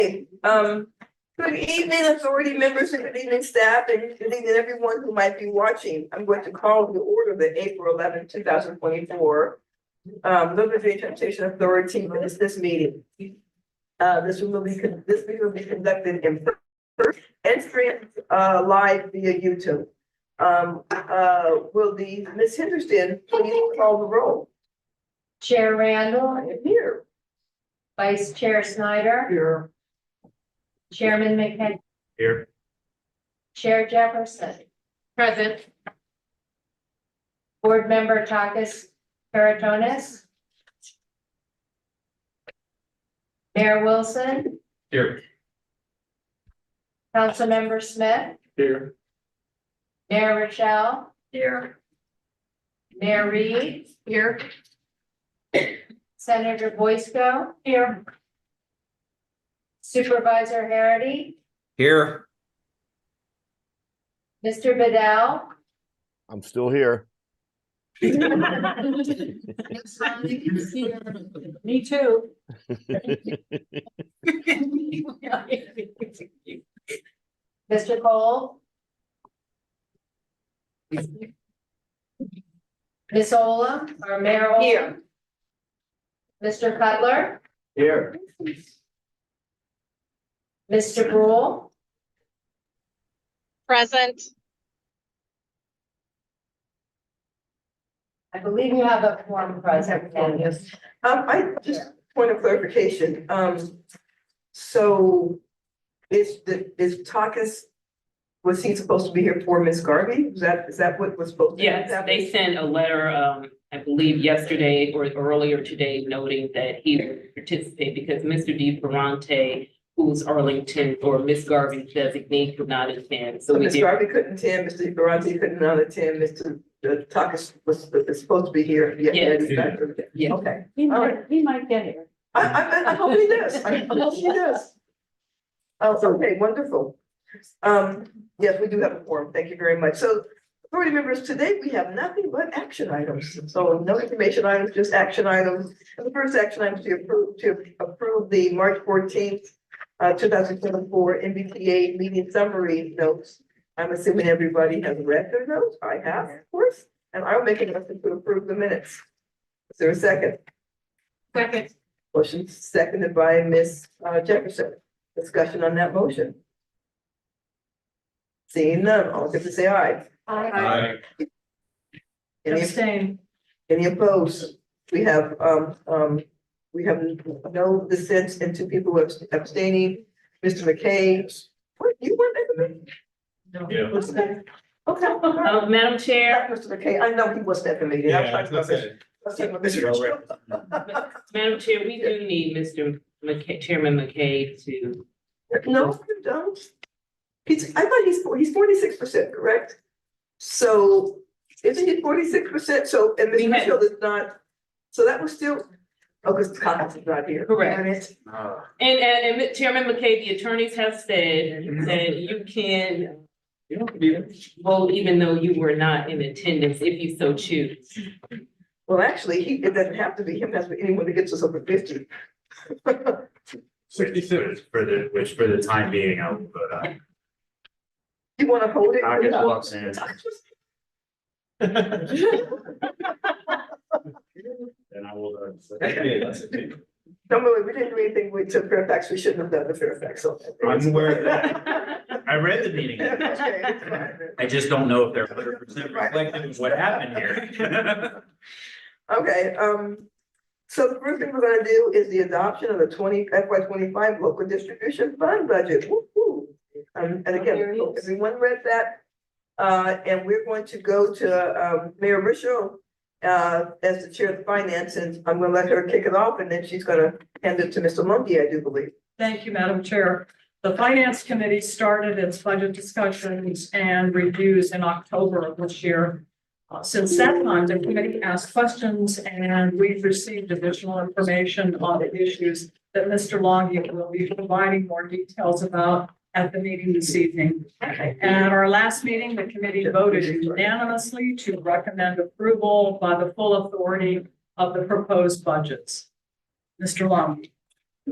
Good evening, authority members, and good evening, staff, and good evening, everyone who might be watching. I'm going to call to order the April 11, 2024 Liberty Transportation Authority Business Meeting. This meeting will be conducted in person and streamed live via YouTube. Will the Ms. Henderson please call the roll? Chair Randall, I'm here. Vice Chair Snyder, Here. Chairman McKenzie, Here. Chair Jefferson. Present. Board Member Takis Karatonis. Mayor Wilson, Here. Councilmember Smith, Here. Mayor Rochelle, Here. Mayor Reed, here. Senator Boysko, here. Supervisor Harity, Here. Mr. Bedell. I'm still here. Me too. Mr. Cole. Ms. Ola, or Mayor Ola. Here. Mr. Cutler, Here. Mr. Brule, Present. I believe you have a form present. Yes. I just, point of clarification, so is Takis, was he supposed to be here for Miss Garvey? Is that what was supposed to Yes, happen? they sent a letter, I believe yesterday or earlier today, noting that he would participate because Mr. Di Ferrante, who's Arlington, or Miss Garvey's designee, could not attend. So So we Ms. did, Garvey couldn't attend, Mr. Ferranti could not attend, Mr. Takis was supposed to be here. Yes. Yeah, okay. He might get here. I hope he does. I hope he does. Oh, okay, wonderful. Yes, we do have a forum. Thank you very much. So, authority members, today we have nothing but action items. So no information items, just action items. And the first action item is to approve the March 14th, 2024 MBTA meeting summary notes. I'm assuming everybody has read their notes. I have, of course, and I'll make a motion to approve the minutes. Is there a second? Second. Motion seconded by Ms. Jefferson. Discussion on that motion. Seeing none, all in favor say aye. Aye. Any opposed? We have no dissents and two people abstaining. Mr. McKay, what, you weren't at the meeting? No. Okay. Madam Chair, Mr. McKay, I know he wasn't at the meeting. I'm talking about this. Let's talk about Mr. Madam Chair, we do need Mr. McKay, Chairman McKay to, No, you don't. I thought he's 46%, correct? So isn't he 46%? So, and We Mr. had- Mitchell is not, so that was still, oh, because Collins is not here. Correct. and Chairman McKay, the attorneys have said that you can You don't be there. vote even though you were not in attendance, if you so choose. Well, actually, it doesn't have to be him, that's for anyone that gets us over 50. 66 for the time being, I'll vote aye. You want to hold it? I'll get the bucks in. Then I will. Don't worry, we didn't do anything with to Fairfax, we shouldn't have done the Fairfax. So. I'm aware of that. I read the meeting. Okay, it's fine. I just don't know if they're 100% reflective of what happened here. Okay, so the first thing we're gonna do is the adoption of the FY 25 local distribution fund budget. Woo-hoo. And again, everyone read that. And we're going to go to Mayor Richo as the chair of finance, and I'm gonna let her kick it off, and then she's gonna hand it to Mr. Lundy, I do believe. Thank you, Madam Chair. The Finance Committee started its budget discussions and reviews in October of this year. Since that time, the committee asked questions and we've received additional information on the issues that Mr. Longy will be providing more details about at the meeting this evening. And at our last meeting, the committee voted unanimously to recommend approval by the full authority of the proposed budgets. Mr. Longy.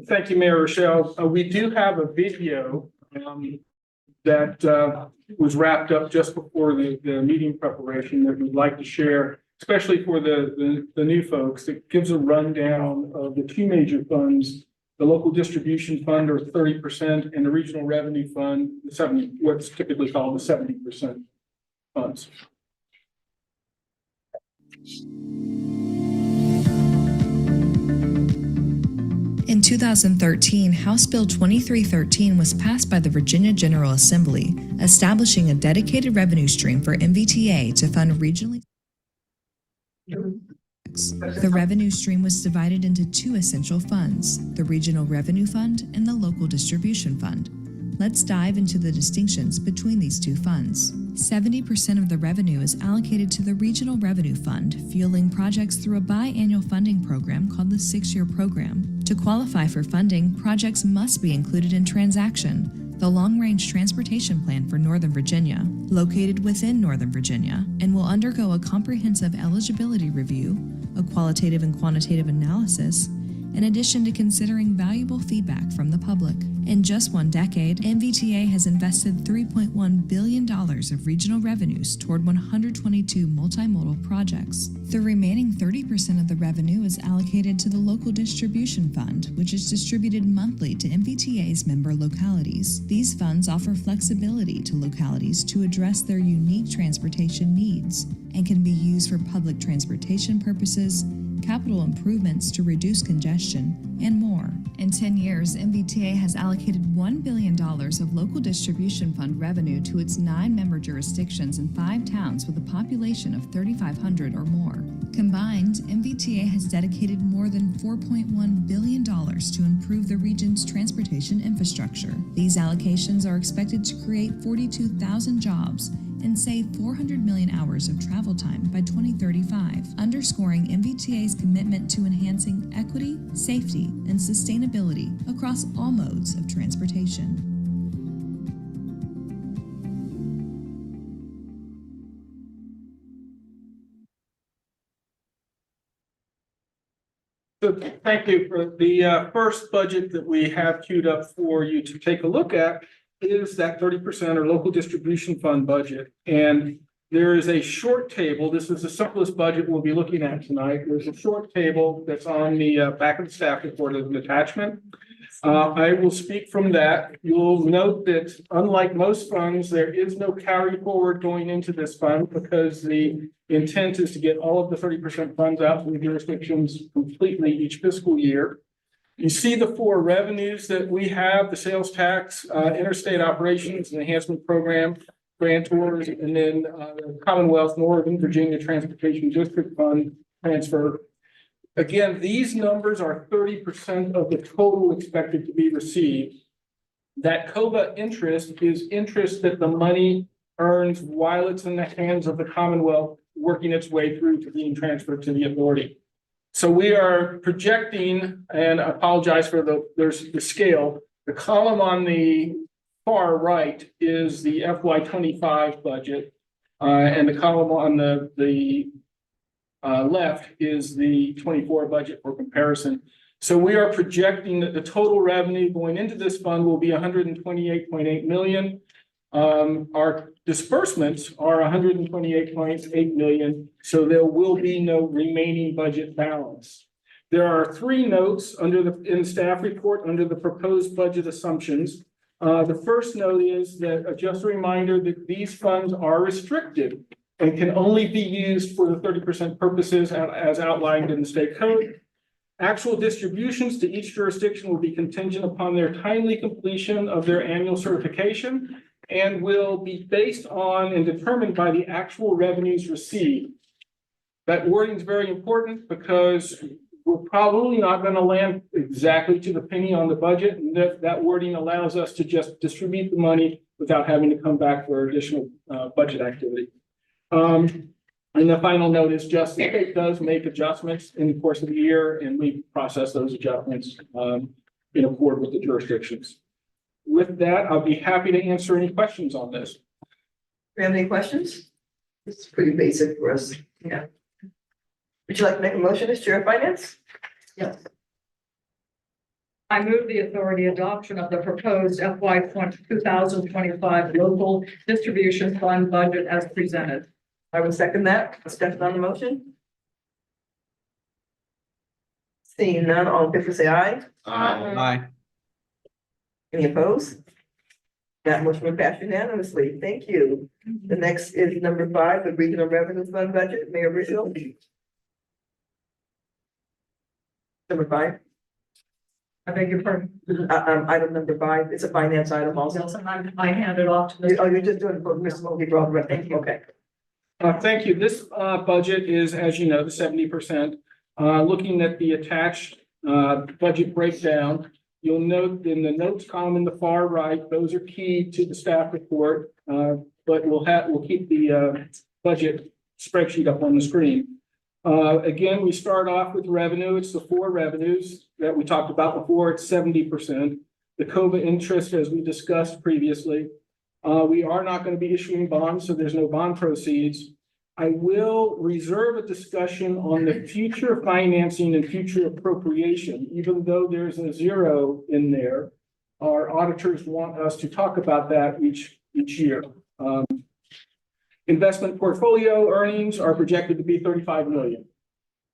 Thank you, Mayor Rochelle. We do have a video that was wrapped up just before the meeting preparation that we'd like to share, especially for the new folks. It gives a rundown of the two major funds, the local distribution fund, or 30%, and the regional revenue fund, what's typically called the 70% funds. In 2013, House Bill 2313 was passed by the Virginia General Assembly, establishing a dedicated revenue stream for MVTA to fund regionally. The revenue stream was divided into two essential funds, the Regional Revenue Fund and the Local Distribution Fund. Let's dive into the distinctions between these two funds. 70% of the revenue is allocated to the Regional Revenue Fund, fueling projects through a biannual funding program called the 6-year program. To qualify for funding, projects must be included in Transaction, the long-range transportation plan for Northern Virginia, located within Northern Virginia, and will undergo a comprehensive eligibility review, a qualitative and quantitative analysis, in addition to considering valuable feedback from the public. In just one decade, MVTA has invested $3.1 billion of regional revenues toward 122 multimodal projects. The remaining 30% of the revenue is allocated to the Local Distribution Fund, which is distributed monthly to MVTA's member localities. These funds offer flexibility to localities to address their unique transportation needs and can be used for public transportation purposes, capital improvements to reduce congestion, and more. In 10 years, MVTA has allocated $1 billion of local distribution fund revenue to its 9 member jurisdictions in 5 towns with a population of 3,500 or more. Combined, MVTA has dedicated more than $4.1 billion to improve the region's transportation infrastructure. These allocations are expected to create 42,000 jobs and save 400 million hours of travel time by 2035, underscoring MVTA's commitment to enhancing equity, safety, and sustainability across all modes of transportation. So thank you. For the first budget that we have queued up for you to take a look at is that 30% or local distribution fund budget. And there is a short table. This is the simplest budget we'll be looking at tonight. There's a short table that's on the back of the staff report as an attachment. I will speak from that. You'll note that unlike most funds, there is no carry forward going into this fund because the intent is to get all of the 30% funds out to the jurisdictions completely each fiscal year. You see the 4 revenues that we have: the sales tax, interstate operations, and enhancement program, grantors, and then the Commonwealth Northern Virginia Transportation District Fund transfer. Again, these numbers are 30% of the total expected to be received. That COBA interest is interest that the money earns while it's in the hands of the Commonwealth, working its way through to being transferred to the authority. So we are projecting, and I apologize for there's the scale. The column on the far right is the FY25 budget, and the column on the left is the 24 budget for comparison. So we are projecting that the total revenue going into this fund will be 128.8 million. Our disbursements are 128.8 million, so there will be no remaining budget balance. There are 3 notes in the staff report under the proposed budget assumptions. The first note is that just a reminder that these funds are restricted and can only be used for the 30% purposes as outlined in the state code. Actual distributions to each jurisdiction will be contingent upon their timely completion of their annual certification and will be based on and determined by the actual revenues received. That wording is very important because we're probably not going to land exactly to the penny on the budget, and that wording allows us to just distribute the money without having to come back for additional budget activity. And the final note is just the state does make adjustments in the course of the year, and we process those adjustments in accord with the jurisdictions. With that, I'll be happy to answer any questions on this. Do you have any questions? It's pretty basic for us. Yeah. Would you like to make a motion as Chair of Finance? Yes. I move the authority adoption of the proposed FY 2025 local distribution fund budget as presented. I will second that. Discussion on the motion? Seeing none, all in favor say aye. Aye. Any opposed? That motion will pass unanimously. Thank you. The next is number 5, the Regional Revenue Fund budget. Mayor Rizzo. Number 5, I beg your pardon. item number 5, it's a finance item also. Nelson, I hand it off to Oh, Mr. you're just doing it for Mr. Mogi Broadway. Thank you. Okay. Thank you. This budget is, as you know, the 70%. Looking at the attached budget breakdown, you'll note in the notes column in the far right, those are key to the staff report. But we'll keep the budget spreadsheet up on the screen. Again, we start off with revenue. It's the 4 revenues that we talked about before. It's 70%. The COVID interest, as we discussed previously. We are not going to be issuing bonds, so there's no bond proceeds. I will reserve a discussion on the future financing and future appropriation, even though there's a 0 in there. Our auditors want us to talk about that each year. Investment portfolio earnings are projected to be 35 million.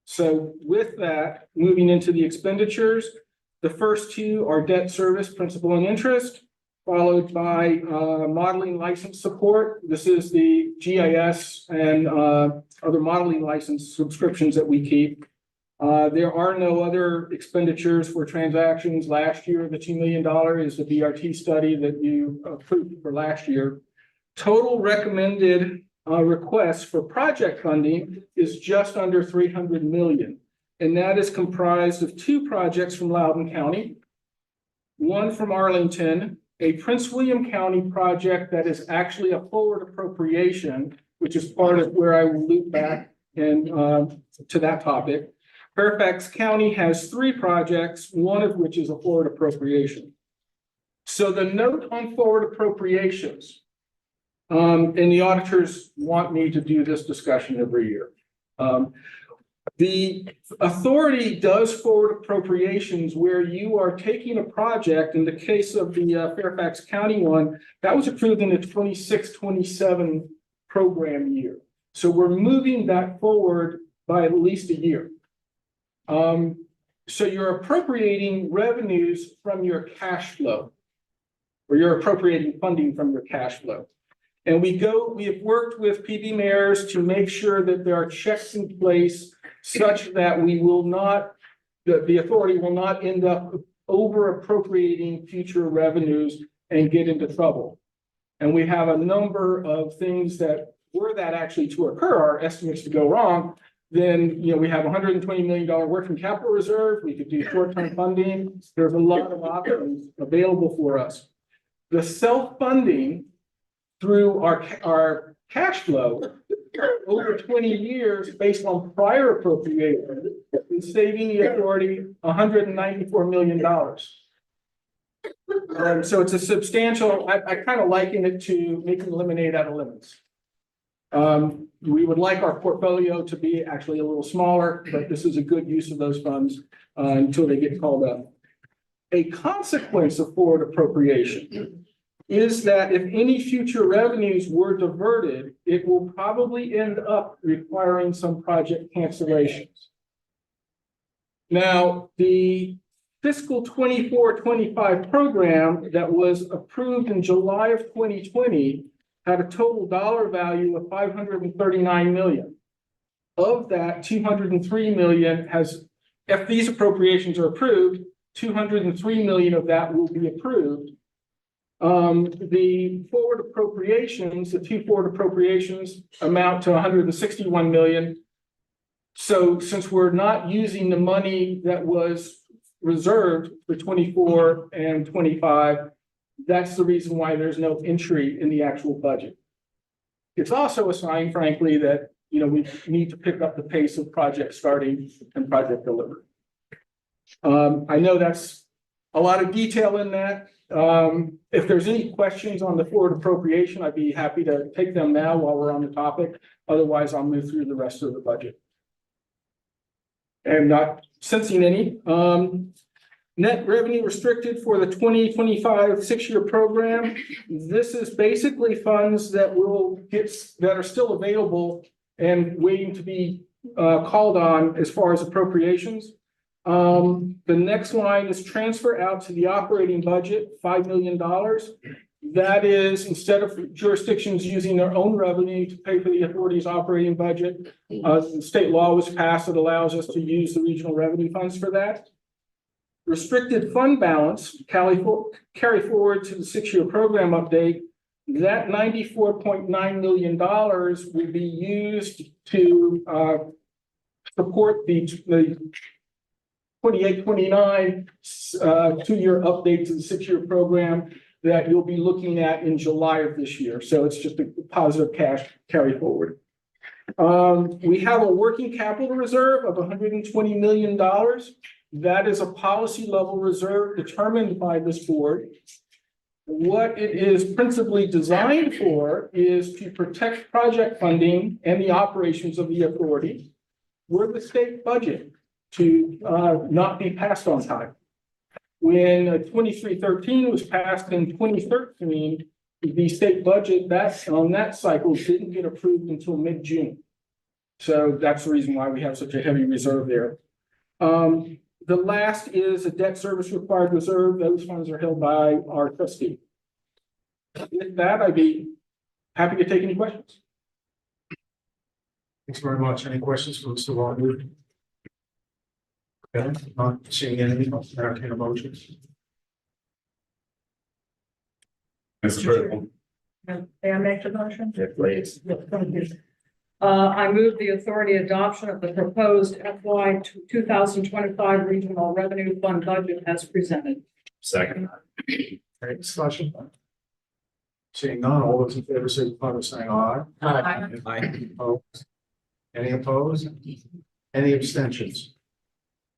So with that, moving into the expenditures, the first 2 are debt service, principal and interest, followed by modeling license support. This is the GIS and other modeling license subscriptions that we keep. There are no other expenditures for transactions. Last year, the $2 million is the BRT study that you approved for last year. Total recommended requests for project funding is just under 300 million. And that is comprised of 2 projects from Loudoun County, 1 from Arlington, a Prince William County project that is actually a forward appropriation, which is part of where I will loop back and to that topic. Fairfax County has 3 projects, 1 of which is a forward appropriation. So the note on forward appropriations, and the auditors want me to do this discussion every year. The authority does forward appropriations where you are taking a project. In the case of the Fairfax County one, that was approved in the 26-27 program year. So we're moving that forward by at least a year. So you're appropriating revenues from your cash flow, or you're appropriating funding from your cash flow. And we have worked with PB mayors to make sure that there are checks in place such that we will not, the authority will not end up over appropriating future revenues and get into trouble. And we have a number of things that, were that actually to occur, our estimates to go wrong, then, we have $120 million working capital reserve. We could do short-term funding. There's a lot of options available for us. The self-funding through our cash flow over 20 years based on prior appropriation is saving the authority $194 million. So it's a substantial, I kind of liken it to making lemonade out of lemons. We would like our portfolio to be actually a little smaller, but this is a good use of those funds until they get called up. A consequence of forward appropriation is that if any future revenues were diverted, it will probably end up requiring some project cancellations. Now, the fiscal 24-25 program that was approved in July of 2020 had a total dollar value of 539 million. Of that, 203 million has, if these appropriations are approved, 203 million of that will be approved. The forward appropriations, the 2 forward appropriations amount to 161 million. So since we're not using the money that was reserved for 24 and 25, that's the reason why there's no entry in the actual budget. It's also a sign, frankly, that we need to pick up the pace of project starting and project delivery. I know that's a lot of detail in that. If there's any questions on the forward appropriation, I'd be happy to take them now while we're on the topic. Otherwise, I'll move through the rest of the budget. And not sensing any. Net revenue restricted for the 2025 six-year program. This is basically funds that that are still available and waiting to be called on as far as appropriations. The next line is transfer out to the operating budget, $5 million. That is, instead of jurisdictions using their own revenue to pay for the authority's operating budget, state law was passed that allows us to use the regional revenue funds for that. Restricted fund balance, carry forward to the six-year program update. That $94.9 million will be used to support the 28-29 two-year update to the six-year program that you'll be looking at in July of this year. So it's just a positive cash carry forward. We have a working capital reserve of $120 million. That is a policy level reserve determined by this board. What it is principally designed for is to protect project funding and the operations of the authority were the state budget to not be passed on time. When 2313 was passed in 2013, the state budget on that cycle didn't get approved until mid-June. So that's the reason why we have such a heavy reserve there. The last is a debt service required reserve. Those funds are held by our trustee. With that, I'd be happy to take any questions. Thanks very much. Any questions for Mr. Walden? Okay, not seeing any, I'll entertain a motion. Mr. President. May I make the motion? Yeah, please. Yes, thank you. I move the authority adoption of the proposed FY 2025 Regional Revenue Fund budget as presented. Second. Any discussion? Seeing none, all those in favor signify by saying aye. Aye. Opposed? Any opposed? Any abstentions?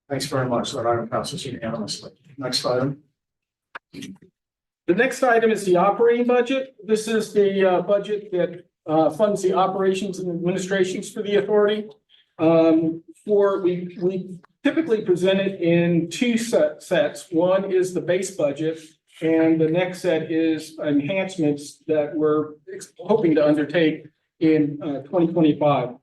Thanks very much. That item passes unanimously. Next item. The next item is the operating budget. This is the budget that funds the operations and administrations for the authority. We typically present it in two sets. One is the base budget, and the next set is enhancements that we're hoping to undertake in 2025.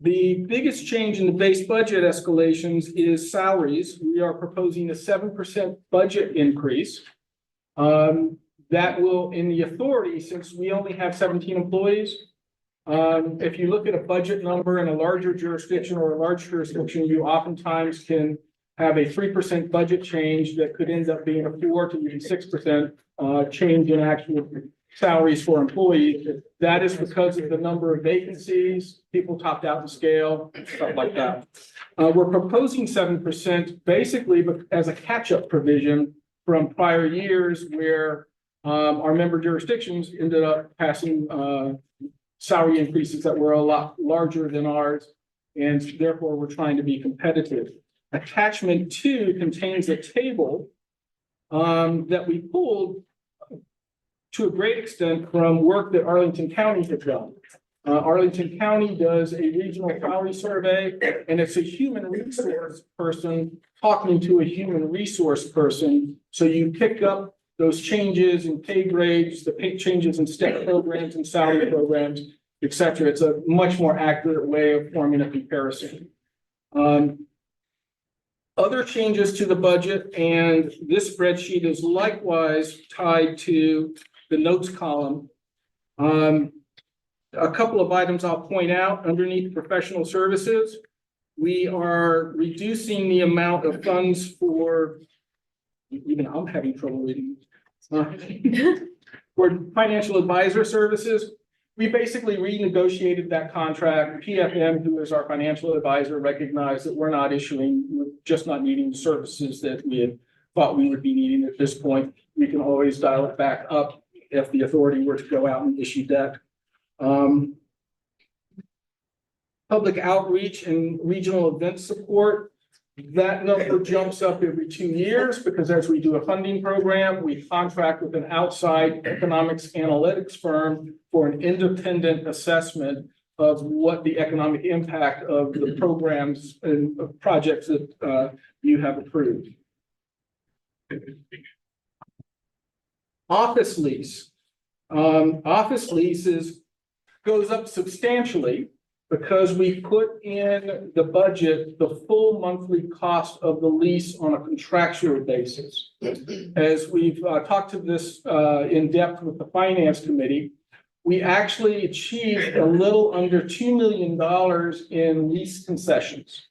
The biggest change in the base budget escalations is salaries. We are proposing a 7% budget increase. That will, in the authority, since we only have 17 employees, if you look at a budget number in a larger jurisdiction or a large jurisdiction, you oftentimes can have a 3% budget change that could end up being a 4 to even 6% change in actual salaries for employees. That is because of the number of vacancies, people topped out the scale, stuff like that. We're proposing 7% basically as a catch-up provision from prior years where our member jurisdictions ended up passing salary increases that were a lot larger than ours, and therefore we're trying to be competitive. Attachment 2 contains a table that we pulled to a great extent from work that Arlington County has done. Arlington County does a regional salary survey, and it's a human resource person talking to a human resource person. So you pick up those changes in pay grades, the pay changes in step programs and salary programs, et cetera. It's a much more accurate way of forming a comparison. Other changes to the budget, and this spreadsheet is likewise tied to the notes column. A couple of items I'll point out underneath professional services. We are reducing the amount of funds for, even I'm having trouble reading. For financial advisor services. We basically renegotiated that contract. PFM, who is our financial advisor, recognized that we're just not needing the services that we had thought we would be needing at this point. We can always dial it back up if the authority were to go out and issue debt. Public outreach and regional event support. That number jumps up every 2 years because as we do a funding program, we contract with an outside economics analytics firm for an independent assessment of what the economic impact of the programs and projects that you have approved. Office lease. Office leases goes up substantially because we put in the budget the full monthly cost of the lease on a contractual basis. As we've talked to this in depth with the finance committee, we actually achieved a little under $2 million in lease concessions.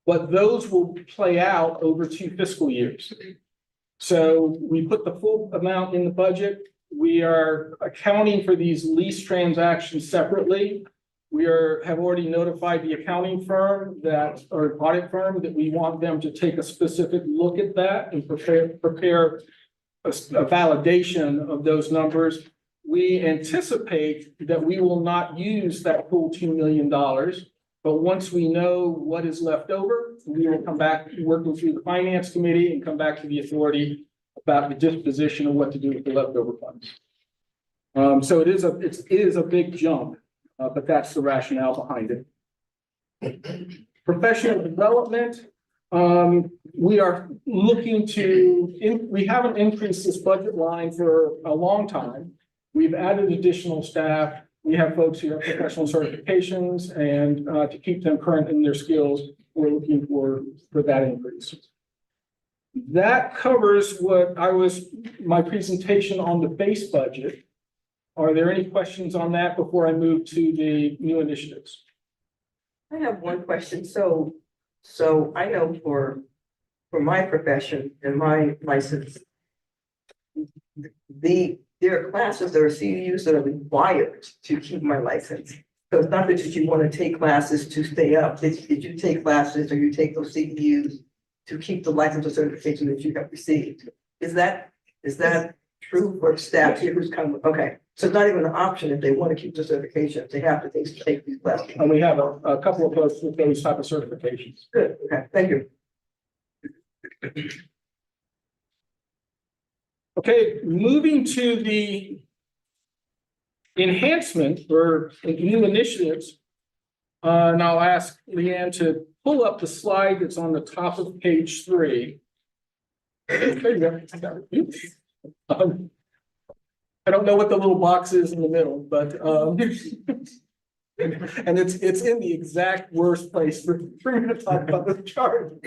But those will play out over 2 fiscal years. So we put the full amount in the budget. We are accounting for these lease transactions separately. We have already notified the accounting firm or audit firm that we want them to take a specific look at that and prepare a validation of those numbers. We anticipate that we will not use that full $2 million, but once we know what is left over, we will come back working through the finance committee and come back to the authority about the disposition of what to do with the leftover funds. So it is a big jump, but that's the rationale behind it. Professional development, we are looking we haven't increased this budget line for a long time. We've added additional staff. We have folks who have professional certifications, and to keep them current in their skills, we're looking for that increase. That covers my presentation on the base budget. Are there any questions on that before I move to the new initiatives? I have one question. So I know for my profession and my license, there are classes, there are CEUs that are required to keep my license. So it's not that you want to take classes to stay up. It's you take classes or you take those CEUs to keep the license or certification that you have received. Is that true for staff here who's come? Okay, so it's not even an option if they want to keep the certification. They have to take these classes. And we have a couple of folks with those type of certifications. Good. Okay. Thank you. Okay, moving to the enhancement or new initiatives. And I'll ask Leanne to pull up the slide that's on the top of page 3. There you go. I got it. Oops. I don't know what the little box is in the middle, but and it's in the exact worst place for me to talk about the chart.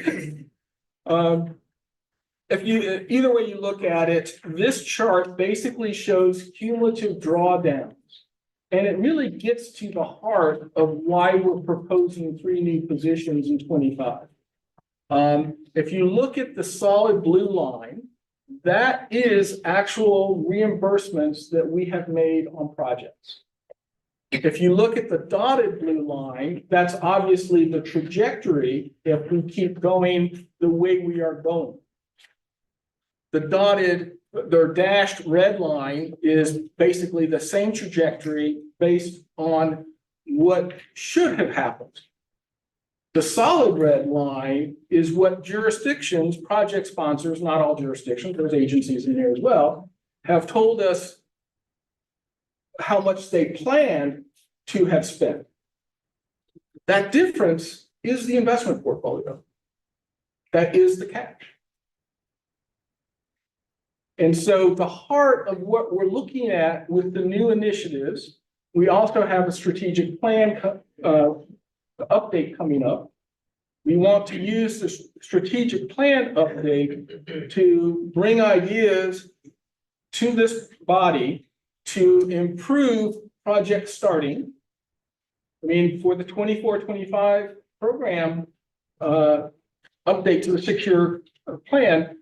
If you, either way you look at it, this chart basically shows cumulative drawdowns. And it really gets to the heart of why we're proposing 3 new positions in 25. If you look at the solid blue line, that is actual reimbursements that we have made on projects. If you look at the dotted blue line, that's obviously the trajectory if we keep going the way we are going. The dashed red line is basically the same trajectory based on what should have happened. The solid red line is what jurisdictions, project sponsors, not all jurisdictions, there's agencies in there as well, have told us how much they plan to have spent. That difference is the investment portfolio. That is the cash. And so the heart of what we're looking at with the new initiatives, we also have a strategic plan update coming up. We want to use the strategic plan update to bring ideas to this body to improve project starting. I mean, for the 24-25 program update to the 6-year plan,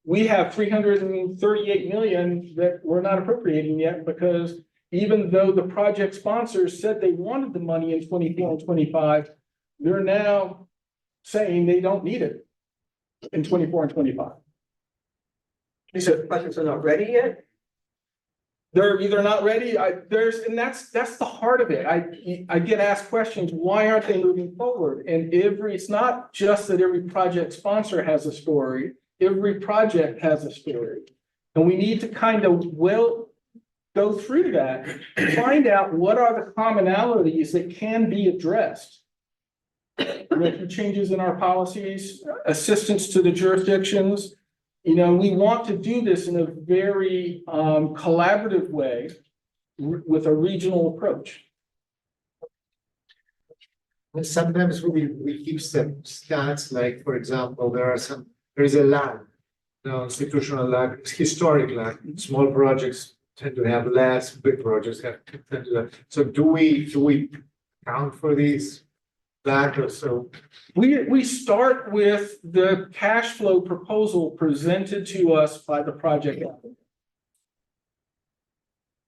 we have $338 million that we're not appropriating yet because even though the project sponsors said they wanted the money in 24 and 25, they're now saying they don't need it in 24 and 25. So projects are not ready yet? They're either not ready. And that's the heart of it. I get asked questions, why aren't they moving forward? And it's not just that every project sponsor has a story. Every project has a story. And we need to kind of go through that and find out what are the commonalities that can be addressed. With changes in our policies, assistance to the jurisdictions, You know, we want to do this in a very collaborative way with a regional approach. And sometimes we keep some stats, like, for example, there is a lag, institutional lag, historic lag. Small projects tend to have less, big projects tend to have. So do we account for these lag or so? We start with the cash flow proposal presented to us by the project applicant.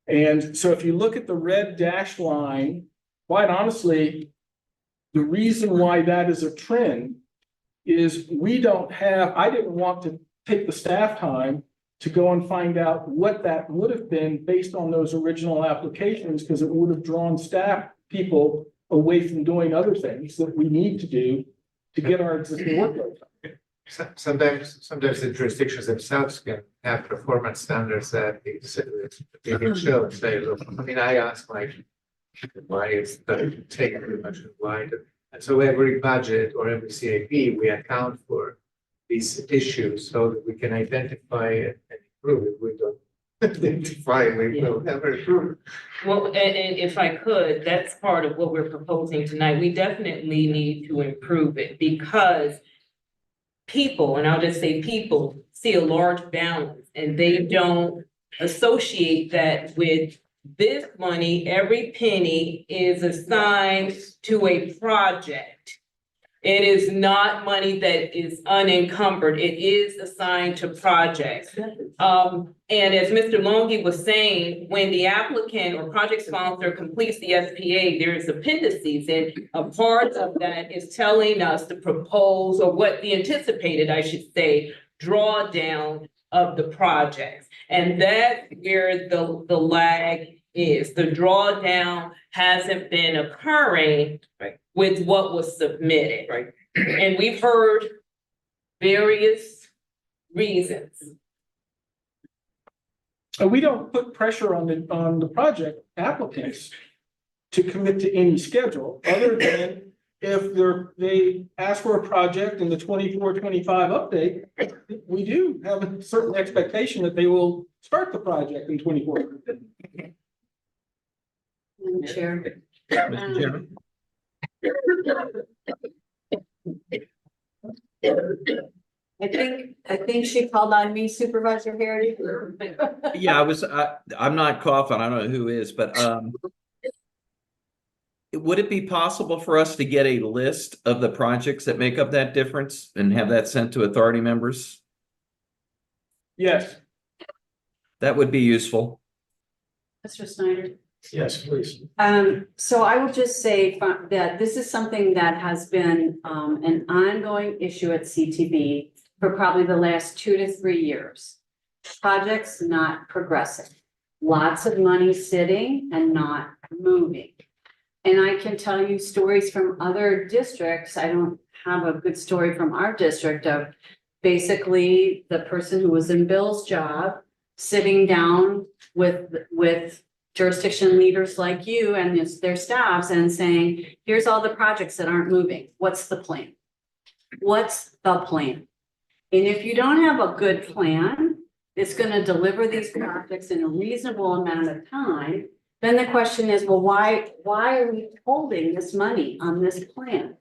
And so if you look at the red dashed line, quite honestly, the reason why that is a trend is I didn't want to take the staff time to go and find out what that would have been based on those original applications, because it would have drawn staff people away from doing other things that we need to do to get our existing workload done. Sometimes the jurisdictions themselves can have performance standards that they can show and say, look, I mean, I ask why is that taking too much and why? And so every budget or every CIP, we account for these issues so that we can identify and improve. If we don't identify, we will never improve. Well, and if I could, that's part of what we're proposing tonight. We definitely need to improve it because people, and I'll just say people, see a large balance and they don't associate that with this money. Every penny is assigned to a project. It is not money that is unencumbered. It is assigned to projects. And as Mr. Longi was saying, when the applicant or project sponsor completes the SPA, there's appendices, and a part of that is telling us the proposed, or what the anticipated, I should say, drawdown of the projects. And that's where the lag is. The drawdown hasn't been occurring with what was submitted. Right. And we've heard various reasons. We don't put pressure on the project applicants to commit to any schedule, other than if they ask for a project in the 24-25 update, we do have a certain expectation that they will start the project in 24. Chair. Mr. Chairman. I think she called on me, Supervisor Harry. Yeah, I'm not coughing, I don't know who is, but would it be possible for us to get a list of the projects that make up that difference and have that sent to authority members? Yes. That would be useful. Mr. Snyder. Yes, please. So I will just say that this is something that has been an ongoing issue at CTB for probably the last 2 to 3 years. Projects not progressing, lots of money sitting and not moving. And I can tell you stories from other districts. I don't have a good story from our district of basically the person who was in Bill's job sitting down with jurisdiction leaders like you and their staffs and saying, here's all the projects that aren't moving. What's the plan? What's the plan? And if you don't have a good plan, it's going to deliver these projects in a reasonable amount of time. Then the question is, well, why are we holding this money on this plan?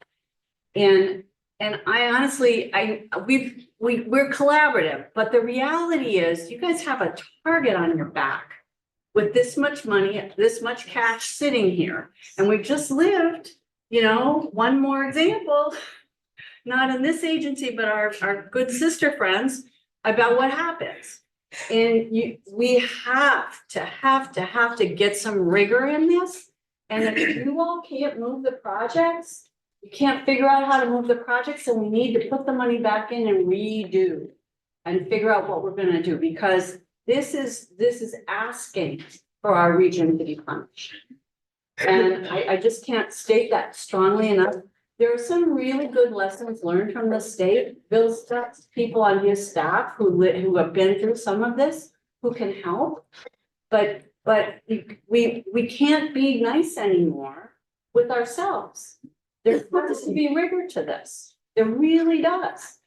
And I honestly, we're collaborative, but the reality is you guys have a target on your back with this much money, this much cash sitting here. And we've just lived, one more example, not in this agency, but our good sister friends, about what happens. And we have to get some rigor in this. And if you all can't move the projects, you can't figure out how to move the projects, then we need to put the money back in and redo and figure out what we're gonna do, because this is asking for our region to be punished. And I just can't state that strongly enough. There are some really good lessons learned from the state. Bill's got people on his staff who have been through some of this, who can help. But we can't be nice anymore with ourselves. There has to be rigor to this. There really does.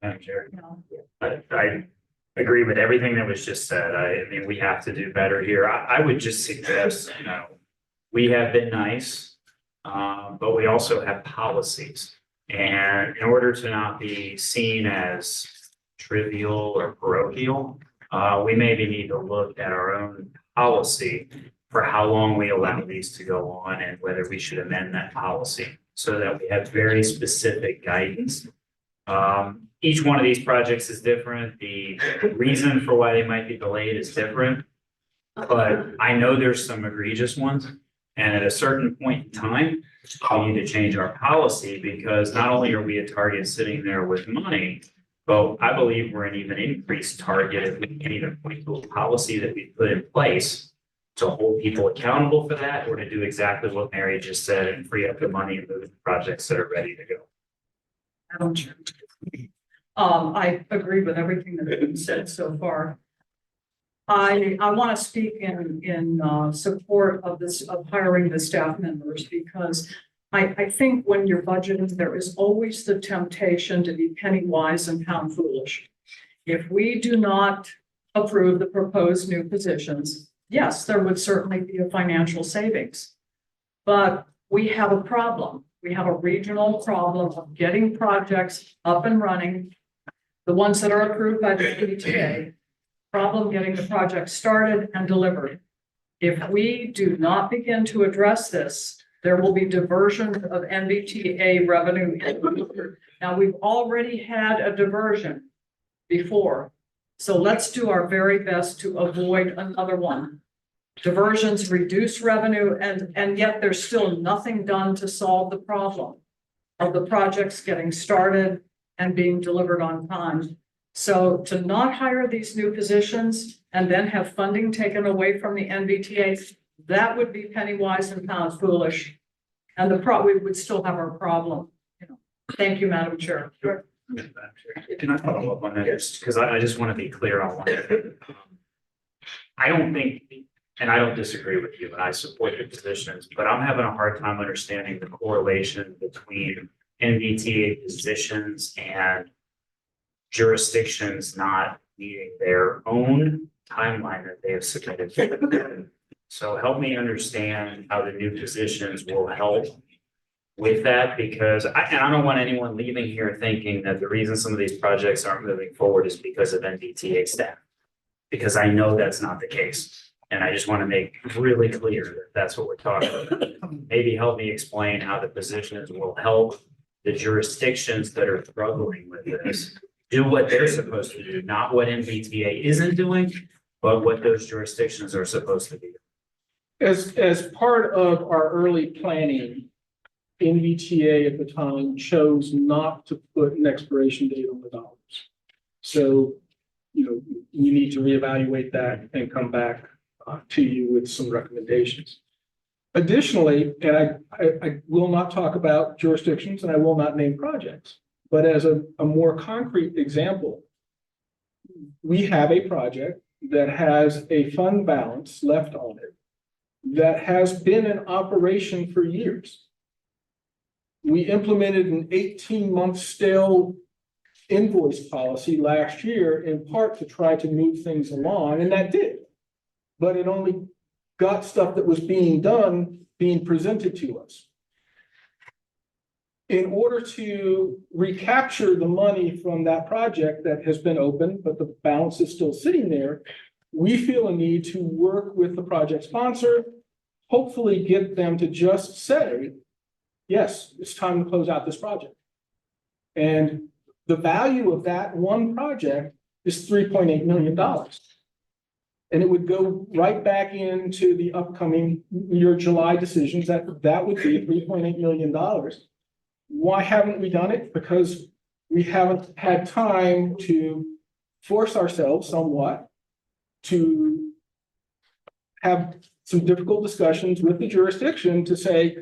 Madam Chair. you know. I agree with everything that was just said. I mean, we have to do better here. I would just suggest, we have been nice, but we also have policies. And in order to not be seen as trivial or parochial, we maybe need to look at our own policy for how long we allow these to go on and whether we should amend that policy so that we have very specific guidance. Each one of these projects is different. The reason for why they might be delayed is different. But I know there's some egregious ones. And at a certain point in time, we need to change our policy because not only are we a target sitting there with money, but I believe we're an even increased target if we can even point to a policy that we put in place to hold people accountable for that or to do exactly what Mary just said and free up the money and move the projects that are ready to go. Madam Chair. I agree with everything that's been said so far. I want to speak in support of this, of hiring the staff members, because I think when you're budgeting, there is always the temptation to be penny wise and pound foolish. If we do not approve the proposed new positions, yes, there would certainly be a financial savings. But we have a problem. We have a regional problem of getting projects up and running. The ones that are approved by the CTA, problem getting the project started and delivered. If we do not begin to address this, there will be diversion of NVTA revenue. Now, we've already had a diversion before, so let's do our very best to avoid another one. Diversions reduce revenue, and yet there's still nothing done to solve the problem of the projects getting started and being delivered on time. So to not hire these new positions and then have funding taken away from the NVTA, that would be penny wise and pound foolish. And we would still have our problem. Thank you, Madam Chair. Sure. Can I follow up on that? Just because I just want to be clear on one thing. I don't think, and I don't disagree with you, and I support your positions, but I'm having a hard time understanding the correlation between NVTA positions and jurisdictions not meeting their own timeline that they have submitted. So help me understand how the new positions will help with that, because I don't want anyone leaving here thinking that the reason some of these projects aren't moving forward is because of NVTA staff, because I know that's not the case. And I just want to make really clear that that's what we're talking about. Maybe help me explain how the positions will help the jurisdictions that are struggling with this do what they're supposed to do, not what NVTA isn't doing, but what those jurisdictions are supposed to be. As part of our early planning, NVTA at the time chose not to put an expiration date on the dollars. So, we need to reevaluate that and come back to you with some recommendations. Additionally, and I will not talk about jurisdictions and I will not name projects, but as a more concrete example, we have a project that has a fund balance left on it that has been in operation for years. We implemented an 18-month stale invoice policy last year in part to try to move things along, and that did. But it only got stuff that was being done being presented to us. In order to recapture the money from that project that has been open, but the balance is still sitting there, we feel a need to work with the project sponsor, hopefully get them to just say, yes, it's time to close out this project. And the value of that one project is $3.8 million. And it would go right back into the upcoming your July decisions that would be $3.8 million. Why haven't we done it? Because we haven't had time to force ourselves somewhat to have some difficult discussions with the jurisdiction to say,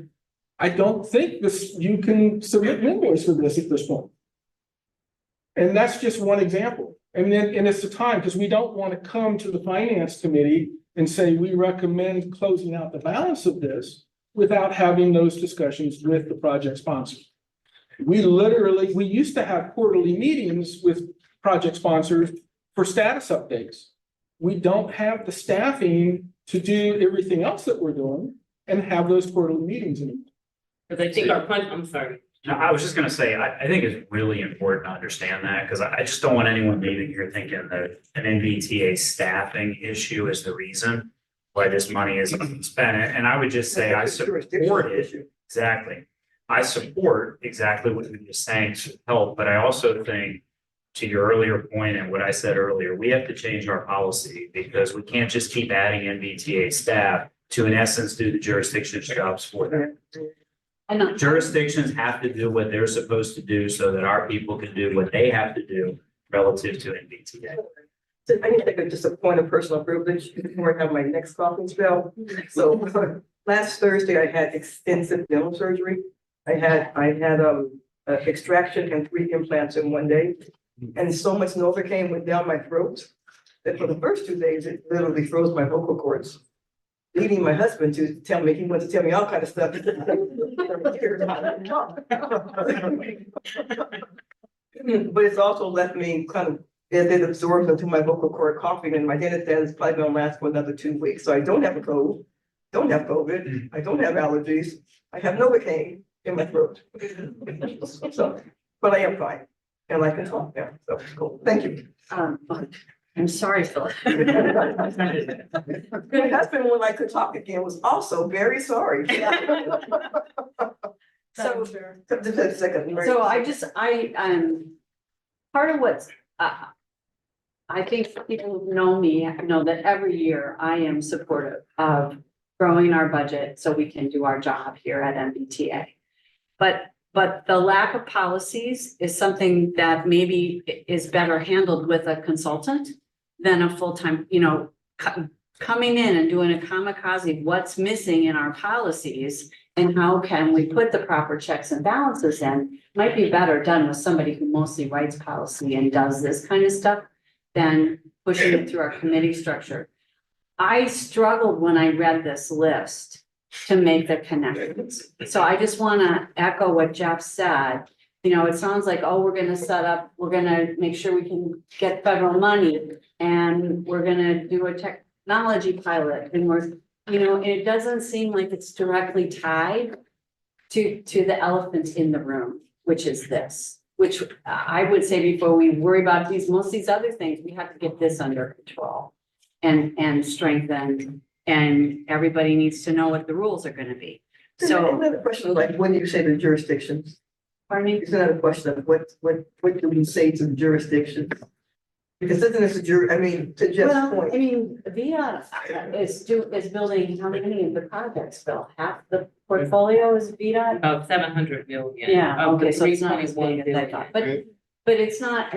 I don't think you can submit an invoice for this at this point. And that's just one example. And it's the time, because we don't want to come to the finance committee and say, we recommend closing out the balance of this without having those discussions with the project sponsor. we used to have quarterly meetings with project sponsors for status updates. We don't have the staffing to do everything else that we're doing and have those quarterly meetings anymore. Because I think I'm sorry. No, I was just gonna say, I think it's really important to understand that, because I just don't want anyone leaving here thinking that an NVTA staffing issue is the reason why this money isn't being spent. And I would just say I support it. Exactly. I support exactly what you were saying to help, but I also think, to your earlier point and what I said earlier, we have to change our policy, because we can't just keep adding NVTA staff to, in essence, do the jurisdiction's jobs for them. And Jurisdictions have to do what they're supposed to do so that our people can do what they have to do relative to NVTA. So I need to take just a point of personal privilege before I have my next coughing spell. So last Thursday, I had extensive dental surgery. I had extraction and 3 implants in one day. And so much Novocaine went down my throat that for the first 2 days, it literally froze my vocal cords. Leading my husband to tell me, he wanted to tell me all kind of stuff. But it's also left me kind of, it absorbs into my vocal cord coughing, and my dentist said it's probably gonna last for another 2 weeks. So I don't have a cold, don't have COVID, I don't have allergies, I have Novocaine in my throat. So, but I am fine, and I can talk now, so cool, thank you. I'm sorry, Philip. My husband, when I could talk again, was also very sorry. So, Just a second. so part of what's, I think people who know me know that every year I am supportive of growing our budget so we can do our job here at MBTA. But the lack of policies is something that maybe is better handled with a consultant than a full-time, coming in and doing a kamikaze, what's missing in our policies and how can we put the proper checks and balances in, might be better done with somebody who mostly writes policy and does this kind of stuff than pushing it through our committee structure. I struggled when I read this list to make the connections. So I just want to echo what Jeff said. It sounds like, oh, we're going to make sure we can get federal money, and we're going to do a technology pilot, and it doesn't seem like it's directly tied to the elephant in the room, which is this, which I would say before we worry about most of these other things, we have to get this under control and strengthened, and everybody needs to know what the rules are going to be. So another question, like, when you say the jurisdictions, pardon me? it's not a question of what do we say to the jurisdictions? Because isn't this to Jeff's Well, point. VIA is building how many of the projects, Bill? Half the portfolio is VIA? About 700 million. Yeah, of the okay, so it's not as 3.1 big as I thought, billion. but it's not,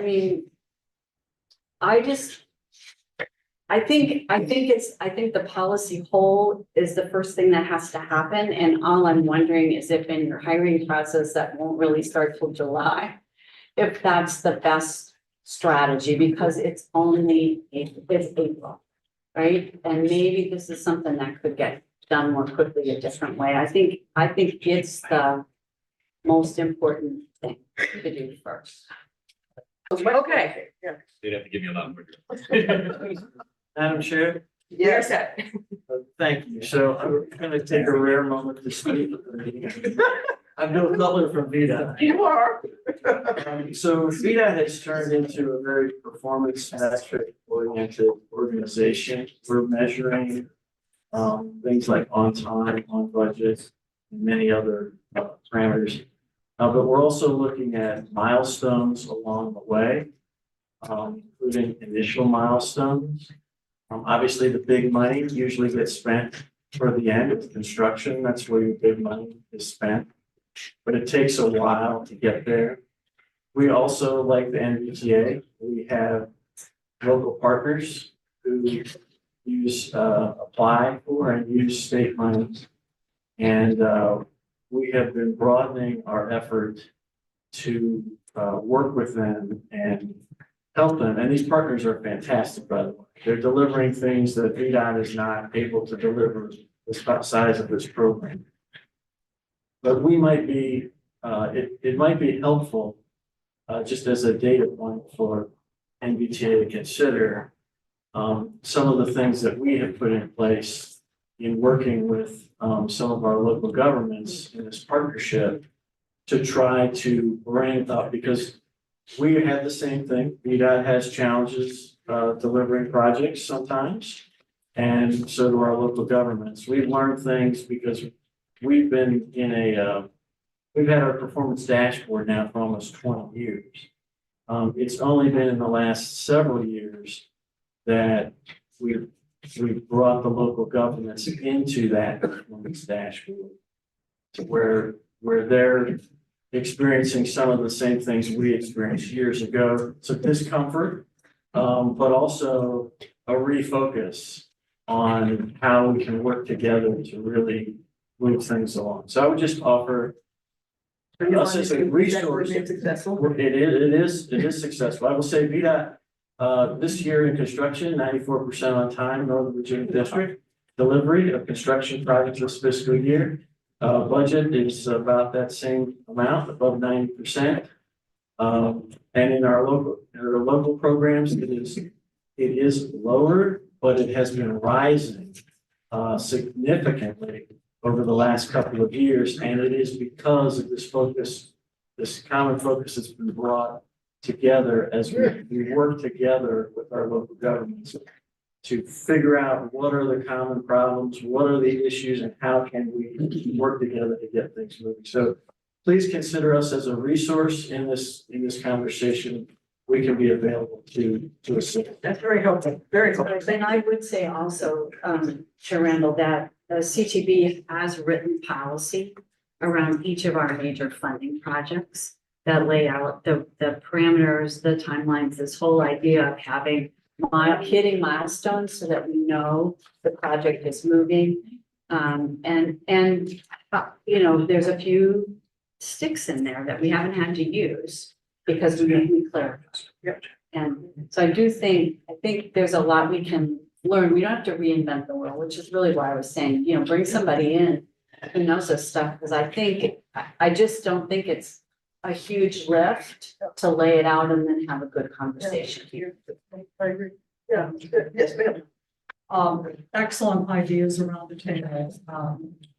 I think the policy whole is the first thing that has to happen, and all I'm wondering is if in your hiring process that won't really start till July, if that's the best strategy, because it's April, right? And maybe this is something that could get done more quickly a different way. I think it's the most important thing to do first. Okay. Yeah. You'd have to give me a lot more. Madam Chair, Yes. thank you. So I'm gonna take a rare moment to speak. I'm Bill Cutler from VITA. You are. So VITA has turned into a very performance metric oriented organization. We're measuring things like on time, on budget, and many other parameters. But we're also looking at milestones along the way, including initial milestones. Obviously, the big money usually gets spent for the end of construction. That's where your big money is spent. But it takes a while to get there. We also, like the NVTA, we have local partners who apply for and use state money. And we have been broadening our effort to work with them and help them. And these partners are fantastic, by the way. They're delivering things that VDOT is not able to deliver the size of this program. But we might be it might be helpful, just as a data point for MBTA to consider, some of the things that we have put in place in working with, some of our local governments in this partnership to try to bring up, because we have the same thing. VDOT has challenges, delivering projects sometimes. And so do our local governments. We've learned things because we've been in we've had our performance dashboard now for almost 20 years. It's only been in the last several years that we've brought the local governments into that performance dashboard to where they're experiencing some of the same things we experienced years ago. So discomfort, but also a refocus on how we can work together to really move things along. So I would just offer us as a resource. Successful. It is successful. I will say VDOT, this year in construction, 94% on time, Northern Virginia District. Delivery of construction projects this fiscal year. Budget is about that same amount, above 90%. And in our local programs, it is lower, but it has been rising significantly over the last couple of years, and it is because of this focus, this common focus that's been brought together as we work together with our local governments to figure out what are the common problems, what are the issues, and how can we work together to get things moving. So please consider us as a resource in this conversation. We can be available to assist. That's very helpful, very helpful. And I would say also, Chair Randall, that the CTB has written policy around each of our major funding projects that lay out the parameters, the timelines, this whole idea of having hitting milestones so that we know the project is moving. You know, there's a few sticks in there that we haven't had to use because we clarified. Yep. And so I think there's a lot we can learn. We don't have to reinvent the wheel, which is really why I was saying, you know, bring somebody in who knows this stuff, because I just don't think it's a huge lift to lay it out and then have a good conversation here. I agree. Yeah, good. Yes, ma'am. Excellent ideas around the table.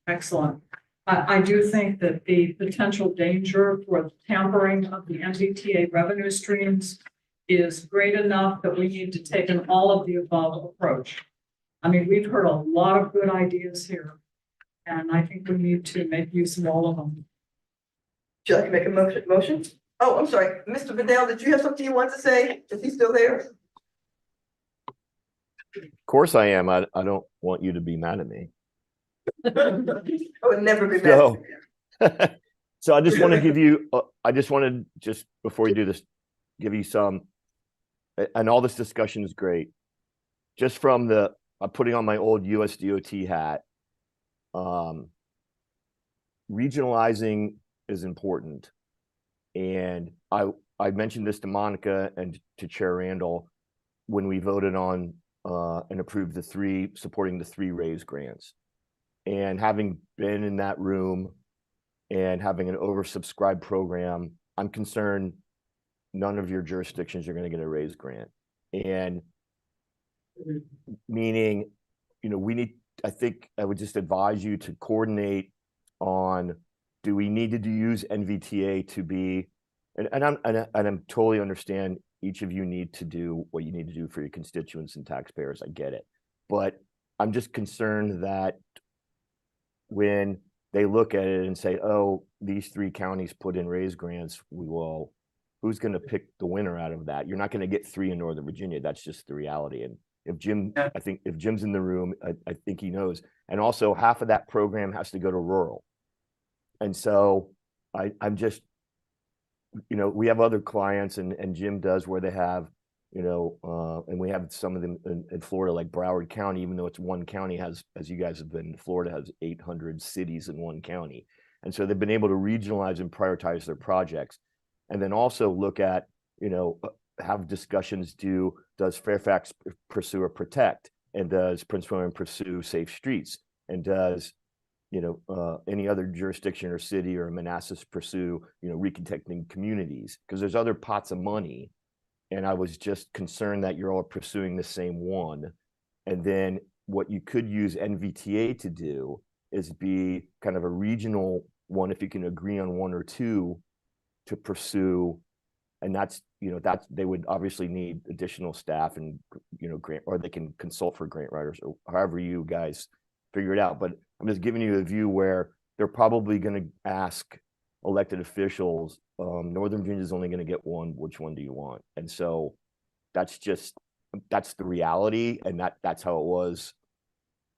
Excellent. I do think that the potential danger for tampering of the MBTA revenue streams is great enough that we need to take an all of the above approach. I mean, we've heard a lot of good ideas here, and I think we need to make use of all of them. Would you like to make a motion? Oh, I'm sorry. Mr. Vidal, did you have something you want to say? Is he still there? Of course I am. I don't want you to be mad at me. I would never be mad. So, so I just want to give you, just before you do this, give you some, and all this discussion is great. Just from I'm putting on my old USDOT hat. Regionalizing is important. And I mentioned this to Monica and to Chair Randall when we voted on and approved supporting the 3 raise grants. And having been in that room and having an oversubscribed program, I'm concerned none of your jurisdictions are going to get a raise grant. And meaning, you know, I think I would just advise you to coordinate on, do we need to use NVTA to be, and I'm totally understand each of you need to do what you need to do for your constituents and taxpayers. I get it. But I'm just concerned that when they look at it and say, oh, these 3 counties put in raise grants, who's going to pick the winner out of that? You're not going to get 3 in Northern Virginia. That's just the reality. And if Jim's in the room, I think he knows. And also half of that program has to go to rural. And so I'm just, you know, we have other clients and Jim does where they have, you know, and we have some of them in Florida, like Broward County, even though it's one county, has, as you guys have been, Florida has 800 cities in one county. And so they've been able to regionalize and prioritize their projects. And then also look at, you know, have discussions, does Fairfax pursue or protect? And does Prince William pursue safe streets? And does any other jurisdiction or city or Manassas pursue, reconnecting communities, because there's other pots of money. And I was just concerned that you're all pursuing the same one. And then what you could use NVTA to do is be kind of a regional one, if you can agree on one or two to pursue. And that's they would obviously need additional staff and, grant, or they can consult for grant writers or however you guys figure it out. But I'm just giving you a view where they're probably going to ask elected officials, Northern Virginia is only going to get one, which one do you want? And so that's the reality. And that's how it was,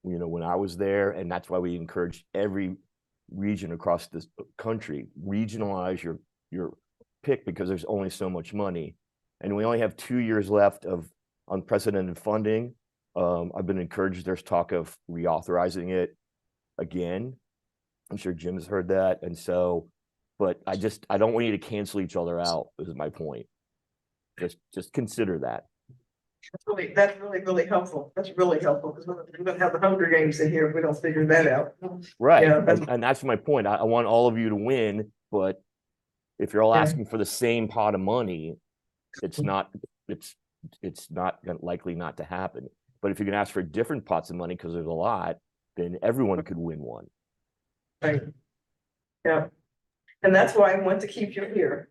when I was there. And that's why we encourage every region across this country, regionalize your pick, because there's only so much money. And we only have 2 years left of unprecedented funding. I've been encouraged, there's talk of reauthorizing it again. I'm sure Jim has heard that. And so, but I don't want you to cancel each other out, is my point. Just consider that. That's really helpful. That's really helpful, because we're gonna have the Hunger Games in here if we don't figure that out. Right. Yeah, And that's my point. I want all of you to win, but if you're all asking for the same pot of money, it's not likely not to happen. But if you can ask for different pots of money, because there's a lot, then everyone could win one. Right. Yeah. And that's why I want to keep you here.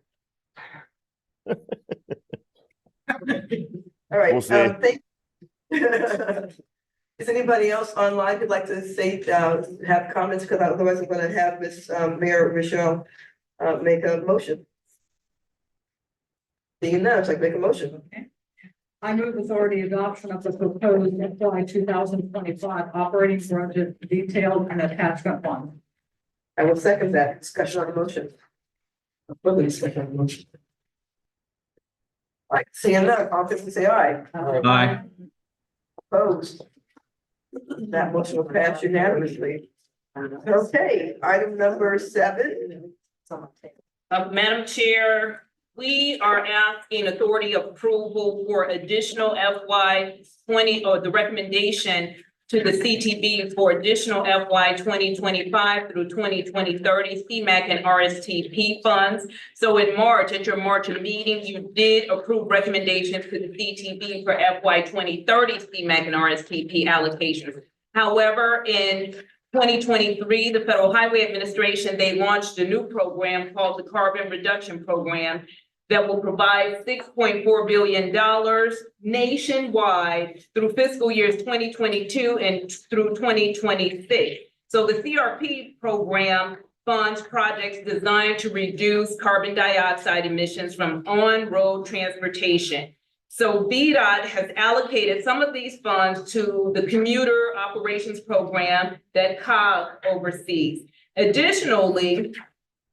All right. We'll see. Is anybody else online who'd like to say, have comments? Because otherwise I'm going to have Ms. Mayor Michelle make a motion. Being none, so I make a motion. I move authority adoption of the proposed FY 2025 operating budget detailed and attachment one. I will second that. Discussion on the motion. Further discussion on the motion. All right, seeing none, all in favor say aye. Aye. Opposed? That motion will pass unanimously. Okay, item number 7. Madam Chair, we are asking authority approval for additional FY 20, or the recommendation to the CTB for additional FY 2025 through 30 CMAQ and RSTP funds. So in March, at your March meeting, you did approve recommendations to the CTB for FY 2030 CMAQ and RSTP allocations. However, in 2023, the Federal Highway Administration, they launched a new program called the Carbon Reduction Program that will provide $6.4 billion nationwide through fiscal years 2022 and through 2026. So the CRP program funds projects designed to reduce carbon dioxide emissions from on-road transportation. So VDOT has allocated some of these funds to the commuter operations program that COG oversees. Additionally,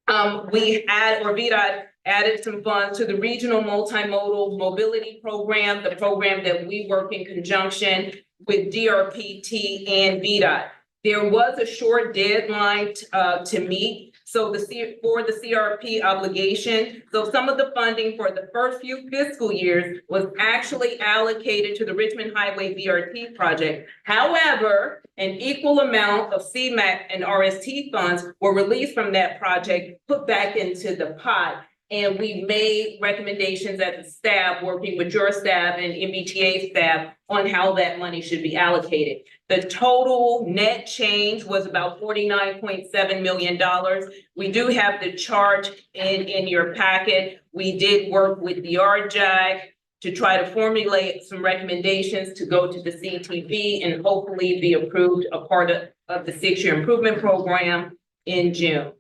VDOT added some funds to the Regional Multimodal Mobility Program, the program that we work in conjunction with DRPT and VDOT. There was a short deadline to meet, so for the CRP obligation. So some of the funding for the first few fiscal years was actually allocated to the Richmond Highway VRT project. However, an equal amount of CMAQ and RST funds were released from that project, put back into the pot. And we made recommendations as a staff, working with your staff and MBTA staff, on how that money should be allocated. The total net change was about $49.7 million. We do have the chart in your packet. We did work with the RJAG to try to formulate some recommendations to go to the CTB and hopefully be approved a part of the 6-year improvement program in June.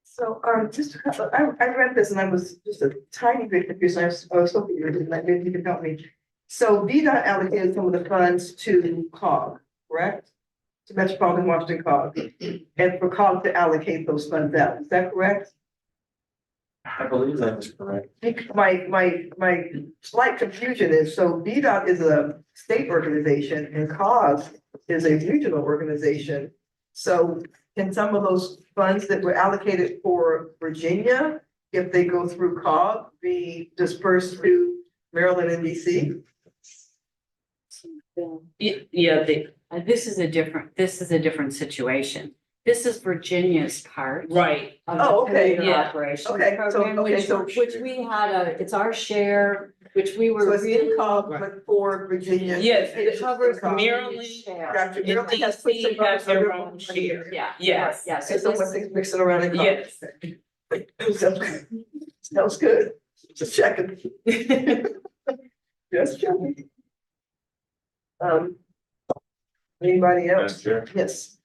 So, I read this and I was just a tiny bit confused. I was hoping you didn't, maybe you could help me. So VDOT allocated some of the funds to COG, correct? To Metropolitan Washington COG, and for COG to allocate those funds out. Is that correct? I believe that is correct. My slight confusion is, so VDOT is a state organization and COG is a regional organization. So can some of those funds that were allocated for Virginia, if they go through COG, be dispersed to Maryland and DC? This is a different situation. This is Virginia's part. Right. Of the Oh, okay. community Yeah. operation Okay, so- program, okay, so- which we had it's our share, which we were So it's really. income, but for Virginia. Yes, It covers income. Maryland share. Gotcha. and Maryland has put DC some have their other- own share. Yeah. Yes. Yeah, So so someone this, thinks mixing around in Yes. Sounds good. Just checking. Just checking. Anybody else? Madam Chair, Yes.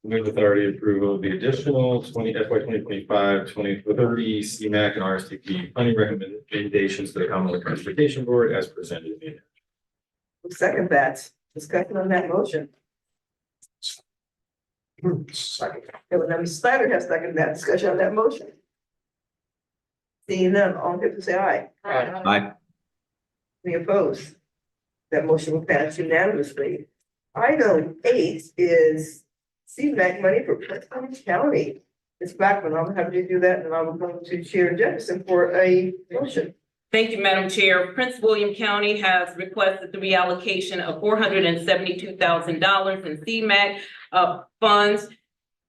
move authority approval of the additional FY 2025-2030 CMAC and RSTP funding recommendations to the Commonwealth Transportation Board as presented. Second that, discussion on that motion. Second. And when Snyder has seconded that discussion on that motion. Seeing none, all in favor say aye. Aye. Any opposed? That motion will pass unanimously. Item 8 is CMAC money for Prince County. Ms. Blackman, I'm happy to do that, and I'm going to Chair Jefferson for a motion. Thank you, Madam Chair. Prince William County has requested the reallocation of $472,000 in CMAC funds.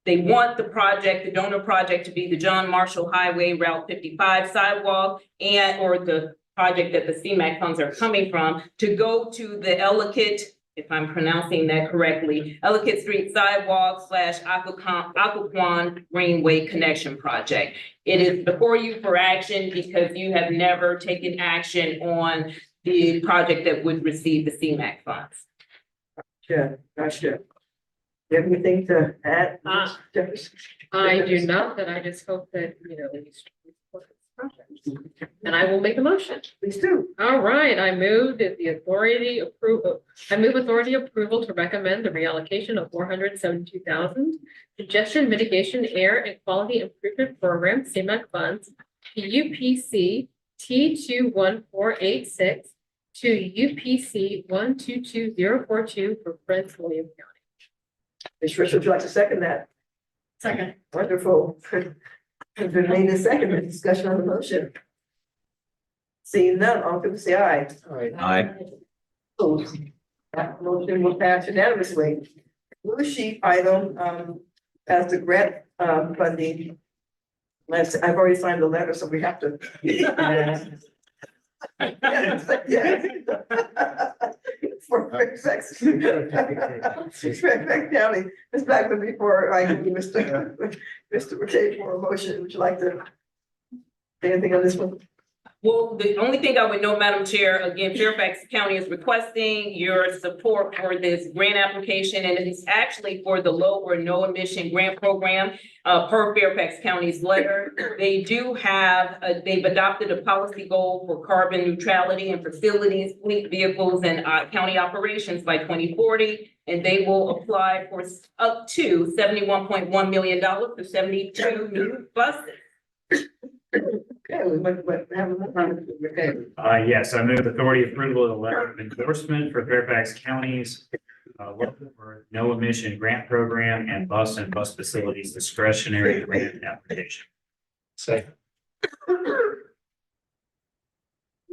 They want the project, the donor project, to be the John Marshall Highway Route 55 sidewalk or the project that the CMAC funds are coming from to go to the Ellicott, if I'm pronouncing that correctly, Ellicott Street Sidewalk / Occoquan Greenway Connection Project. It is before you for action because you have never taken action on the project that would receive the CMAC funds. Yeah, gotcha. You have anything to add? Ms. Jefferson? I do not, but I just hope that, these support this project. And I will make a motion. Please do. All right, I move that I move authority approval to recommend the reallocation of $472,000 congestion mitigation air and quality improvement program CMAC funds to UPC T2148 to UPC 122042 for Prince William County. Ms. Trish, would you like to second that? Second. Wonderful. Has been made and seconded. Discussion on the motion. Seeing none, all in favor say aye. Aye. Opposed? That motion will pass unanimously. Blue sheet item, as the grant, funding. I've already signed the letter, so we have to. For Fairfax. Fairfax County, Ms. Blackman, before I give you Mr. McKay for a motion, would you like to say anything on this one? Well, the only thing I would note, Madam Chair, again, Fairfax County is requesting your support for this grant application, and it's actually for the low or no emission grant program, per Fairfax County's letter. They do have, they've adopted a policy goal for carbon neutrality in facilities, fleet vehicles, and county operations by 2040, and they will apply for up to $71.1 million for 72 new buses. Okay, we might have a okay. Yes, I move authority approval of the letter of endorsement for Fairfax County's local or no emission grant program and bus facilities discretionary grant application. Second.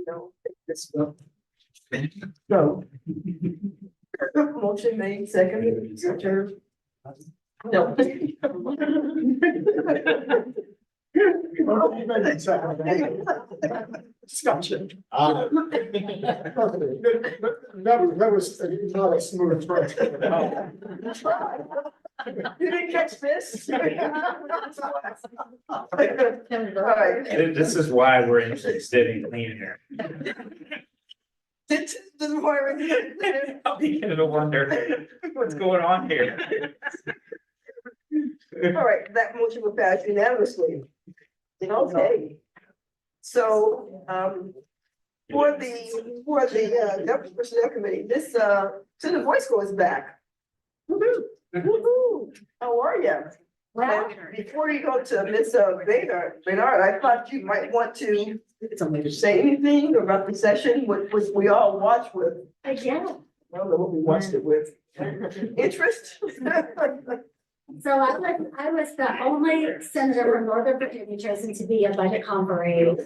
No, this one. No. Motion made, second, your turn. No. Discussion. That was not a smooth threat. You didn't catch this? All right. This is why we're interested in clean air. This is why we're. I'm beginning to wonder what's going on here. All right, that motion will pass unanimously. Okay. So, for the Government Personnel Committee, this, Senator Voice is back. Woo-hoo, woo-hoo. How are you? And before you go to Ms. Bernard, I thought you might want to say anything about the session, which we all watched with. Yeah. I don't know what we watched it with. Interest? So I was the only senator from Northern Virginia chosen to be a budget conferee.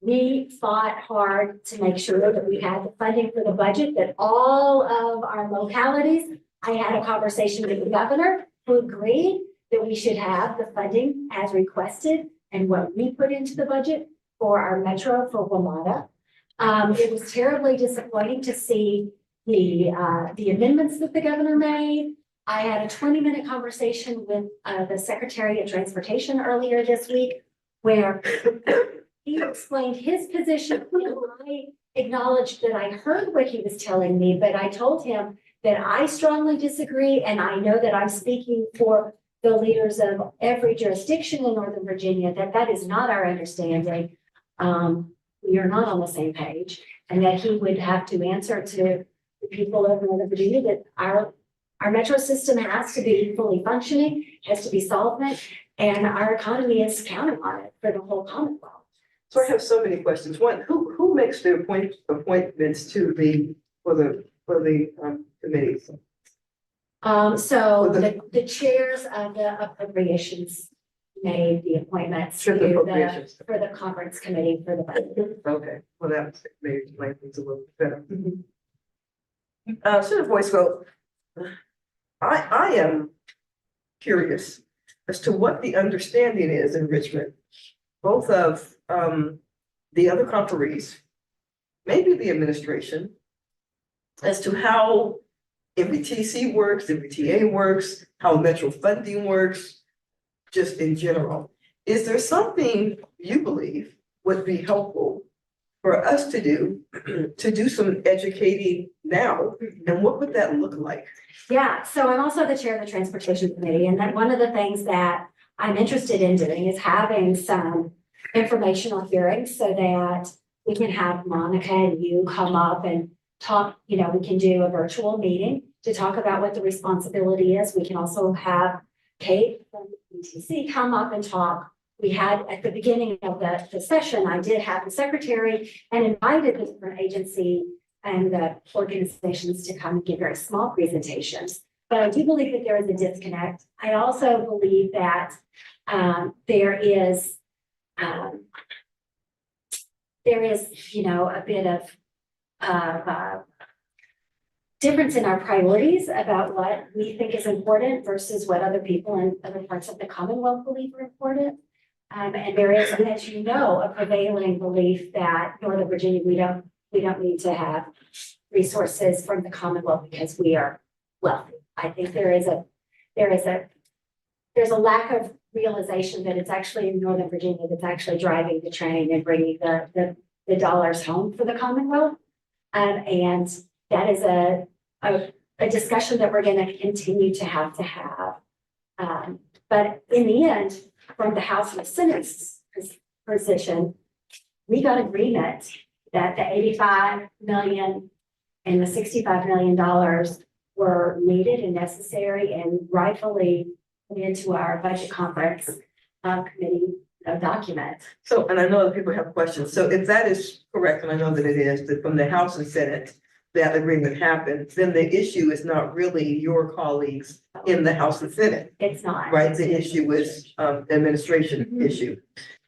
We fought hard to make sure that we had the funding for the budget, that all of our localities, I had a conversation with the governor. who agreed that we should have the funding as requested and what we put into the budget for our metro for WMATA. It was terribly disappointing to see the amendments that the governor made. I had a 20-minute conversation with the Secretary of Transportation earlier this week where he explained his position. And I acknowledged that I heard what he was telling me, but I told him that I strongly disagree, and I know that I'm speaking for the leaders of every jurisdiction in Northern Virginia, that that is not our understanding. We are not on the same page, and that he would have to answer to the people of Northern Virginia that our metro system has to be fully functioning, has to be solvent, and our economy is counting on it for the whole Commonwealth. So I have so many questions. One, who makes the appointments to for the committees? So the chairs of the appropriations made the appointments Sure, the appropriations. for the conference committee for the budget. Okay, well, that maybe explain things a little better. Senator Voice vote. I am curious as to what the understanding is in Richmond, both of the other conferees, maybe the administration, as to how MVTC works, MVTA works, how metro funding works, just in general. Is there something you believe would be helpful for us to do some educating now? And what would that look like? Yeah, so I'm also the chair of the transportation committee, and that one of the things that I'm interested in doing is having some informational hearings so that we can have Monica and you come up and talk, we can do a virtual meeting to talk about what the responsibility is. We can also have Kate from ETC come up and talk. We had at the beginning of the session, I did have the secretary and invited the different agency and the organizations to come and give very small presentations. But I do believe that there is a disconnect. I also believe that there is, a bit of difference in our priorities about what we think is important versus what other people in other parts of the Commonwealth believe are important. And there is, as you know, a prevailing belief that Northern Virginia, we don't need to have resources from the Commonwealth because we are wealthy. I think there's a lack of realization that it's actually in Northern Virginia that's actually driving the train and bringing the dollars home for the Commonwealth. And that is a discussion that we're going to continue to have. But in the end, from the House and the Senate's position, we got agreement that the 85 million and the $65 million were needed and necessary and rightfully put into our budget conference committee document. So, and I know that people have questions. So if that is correct, and I know that it is, that from the House and Senate, that agreement happened, then the issue is not really your colleagues in the House and Senate. It's not. Right, the issue is administration issue.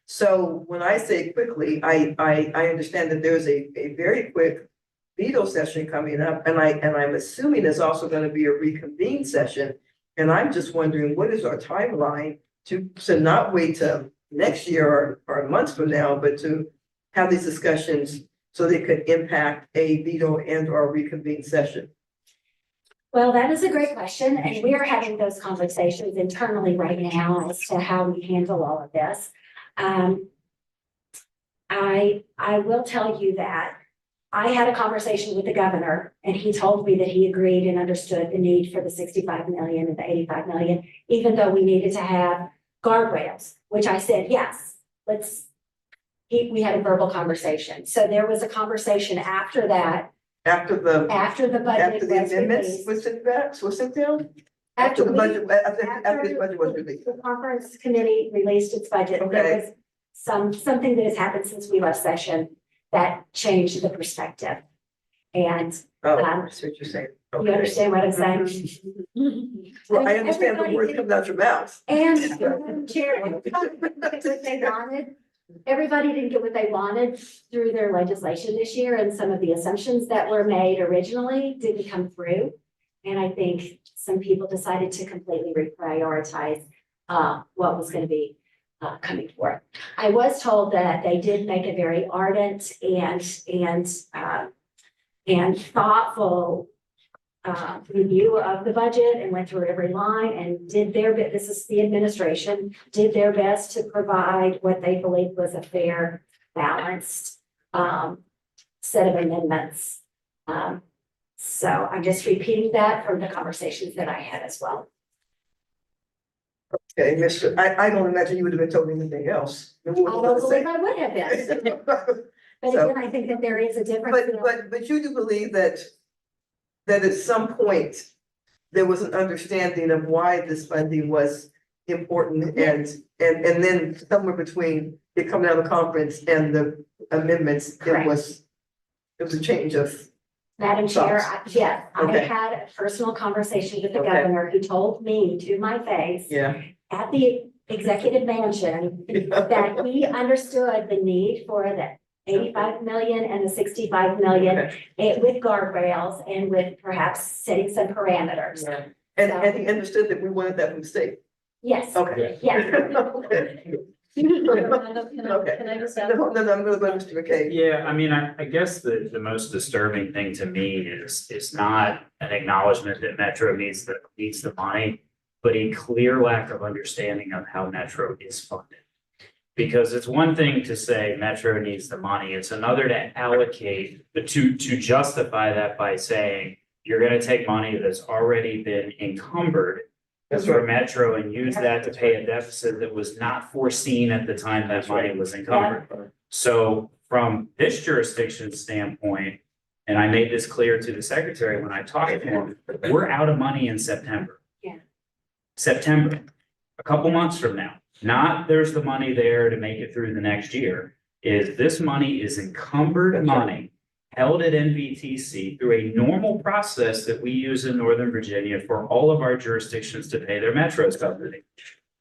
So when I say quickly, I understand that there's a very quick veto session coming up, and I'm assuming there's also going to be a reconvene session. And I'm just wondering, what is our timeline to not wait till next year or months from now, but to have these discussions so they could impact a veto and or reconvene session? Well, that is a great question, and we are having those conversations internally right now as to how we handle all of this. I will tell you that I had a conversation with the governor, and he told me that he agreed and understood the need for the 65 million and the 85 million, even though we needed to have guardrails, which I said, yes, we had a verbal conversation. So there was a conversation after that. After the budget amendments was sent down? After the budget, after this budget was released. The conference committee released its budget. Okay. There was something that has happened since we left session that changed the perspective. And I see what you're saying. you Okay. understand what I'm saying? Well, I understand the word comes out your mouth. And Madam Chair, everybody didn't get what they wanted through their legislation this year, and some of the assumptions that were made originally didn't come through. And I think some people decided to completely reprioritize what was gonna be coming forth. I was told that they did make a very ardent and thoughtful review of the budget and went through every line and did their bit. This is the administration, did their best to provide what they believed was a fair, balanced set of amendments. So I'm just repeating that from the conversations that I had as well. Okay, I don't imagine you would have been told anything else. I don't believe I would have been. But So- again, I think that there is a difference. But you do believe that at some point, there was an understanding of why this funding was important and then somewhere between it coming out of the conference and the amendments, Correct. it was a change of. Madam Chair, yes, I Okay. had a personal conversation with the Okay. governor who told me to my face Yeah. at the executive mansion that he understood the need for the 85 million and the 65 million with guardrails and with perhaps setting some parameters. Yeah. And he understood that we wanted that from the state. Yes, Okay. yes. Okay. Can I just ask? No, I'm gonna let Mr. McKay. Yeah, I mean, I guess the most disturbing thing to me is not an acknowledgement that Metro needs the money, but a clear lack of understanding of how Metro is funded. Because it's one thing to say Metro needs the money, it's another to allocate, to justify that by saying you're gonna take money that's already been encumbered That's for right. Metro and use that to pay a deficit that was not foreseen at the time that money was encumbered. So from this jurisdiction standpoint, and I made this clear to the secretary when I talked to him, we're out of money in September. Yeah. September, a couple months from now, not there's the money there to make it through the next year, is this money is encumbered money held at NVTC through a normal process that we use in Northern Virginia for all of our jurisdictions to pay their Metro subsidy.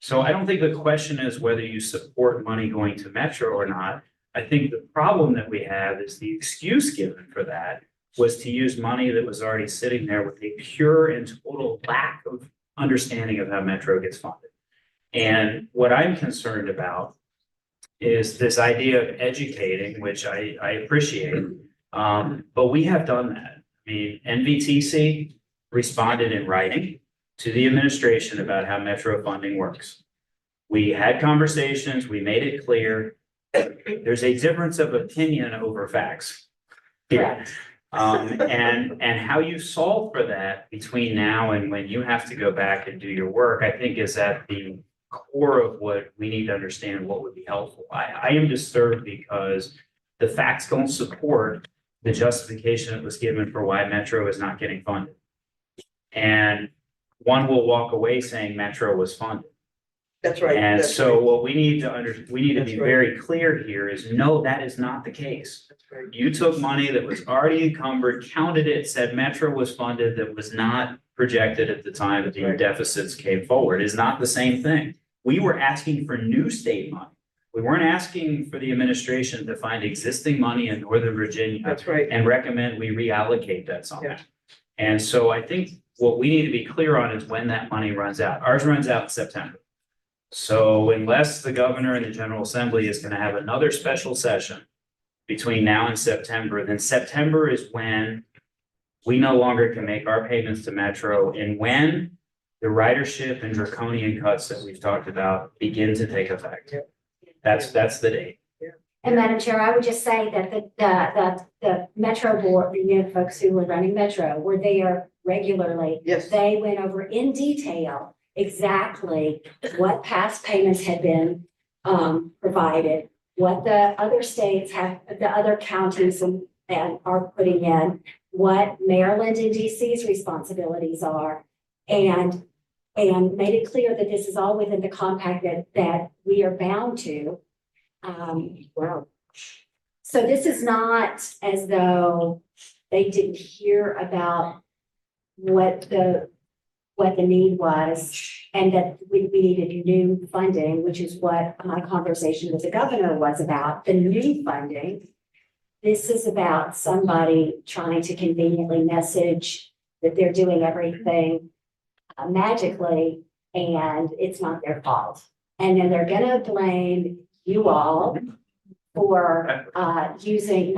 So I don't think the question is whether you support money going to Metro or not. I think the problem that we have is the excuse given for that was to use money that was already sitting there with a pure and total lack of understanding of how Metro gets funded. And what I'm concerned about is this idea of educating, which I appreciate. But we have done that. I mean, NVTC responded in writing to the administration about how Metro funding works. We had conversations, we made it clear. There's a difference of opinion over facts. Correct. And how you solve for that between now and when you have to go back and do your work, I think is at the core of what we need to understand what would be helpful. I am disturbed because the facts don't support the justification that was given for why Metro is not getting funded. And one will walk away saying Metro was funded. That's right. And that's so right. what we need to be That's right. very clear here is, no, that is not the case. That's right. You took money that was already encumbered, counted it, said Metro was funded, that was not projected at the time that the deficits came forward. Is not the same thing. We were asking for new state money. We weren't asking for the administration to find existing money in Northern Virginia That's right. and recommend we reallocate that somehow. Yeah. And so I think what we need to be clear on is when that money runs out. Ours runs out in September. So unless the governor and the General Assembly is going to have another special session between now and September, then September is when we no longer can make our payments to Metro, and when the ridership and draconian cuts that we've talked about begin to take effect. That's the date. And Madam Chair, I would just say that the Metro Board, the folks who were running Metro were there regularly. Yes. They went over in detail exactly what past payments had been provided, what the other states have, the other counties and are putting in, what Maryland and DC's responsibilities are, and made it clear that this is all within the compact that we are bound to. Wow. So this is not as though they didn't hear about what the need was and that we needed new funding, which is what my conversation with the governor was about, the new funding. This is about somebody trying to conveniently message that they're doing everything magically and it's not their fault. And then they're gonna blame you all for not using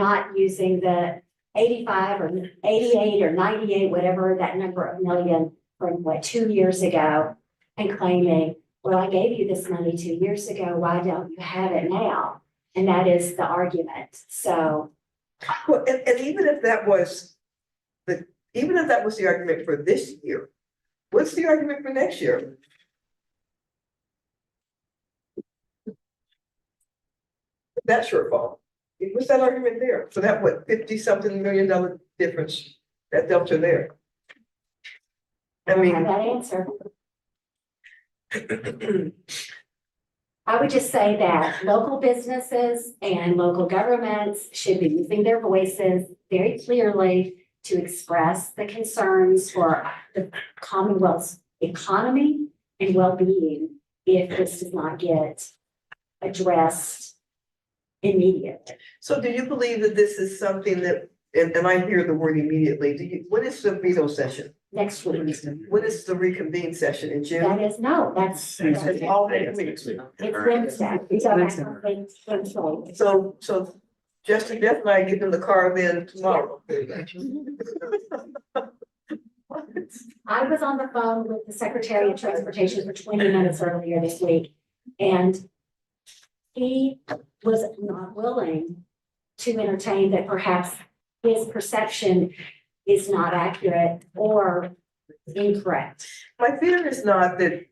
the 85 or 88 or 98, whatever that number of million from 2 years ago, and claiming, well, I gave you this money 2 years ago, why don't you have it now? And that is the argument. So Well, and even if that was the argument for this year, what's the argument for next year? That shortfall. What's that argument there? For that, what, $50-something million difference, that delta there? I I mean. have that answer. I would just say that local businesses and local governments should be using their voices very clearly to express the concerns for the Commonwealth's economy and well-being if this does not get addressed immediately. So do you believe that this is something that, and I hear the word immediately, when is the veto session? Next week. When is the reconvene session in June? That is, no, that's all next week. it's Wednesday. So Justin, Jeff and I give them the car then tomorrow. I was on the phone with the Secretary of Transportation for 20 minutes earlier this week, and he was not willing to entertain that perhaps his perception is not accurate or incorrect. My fear is not that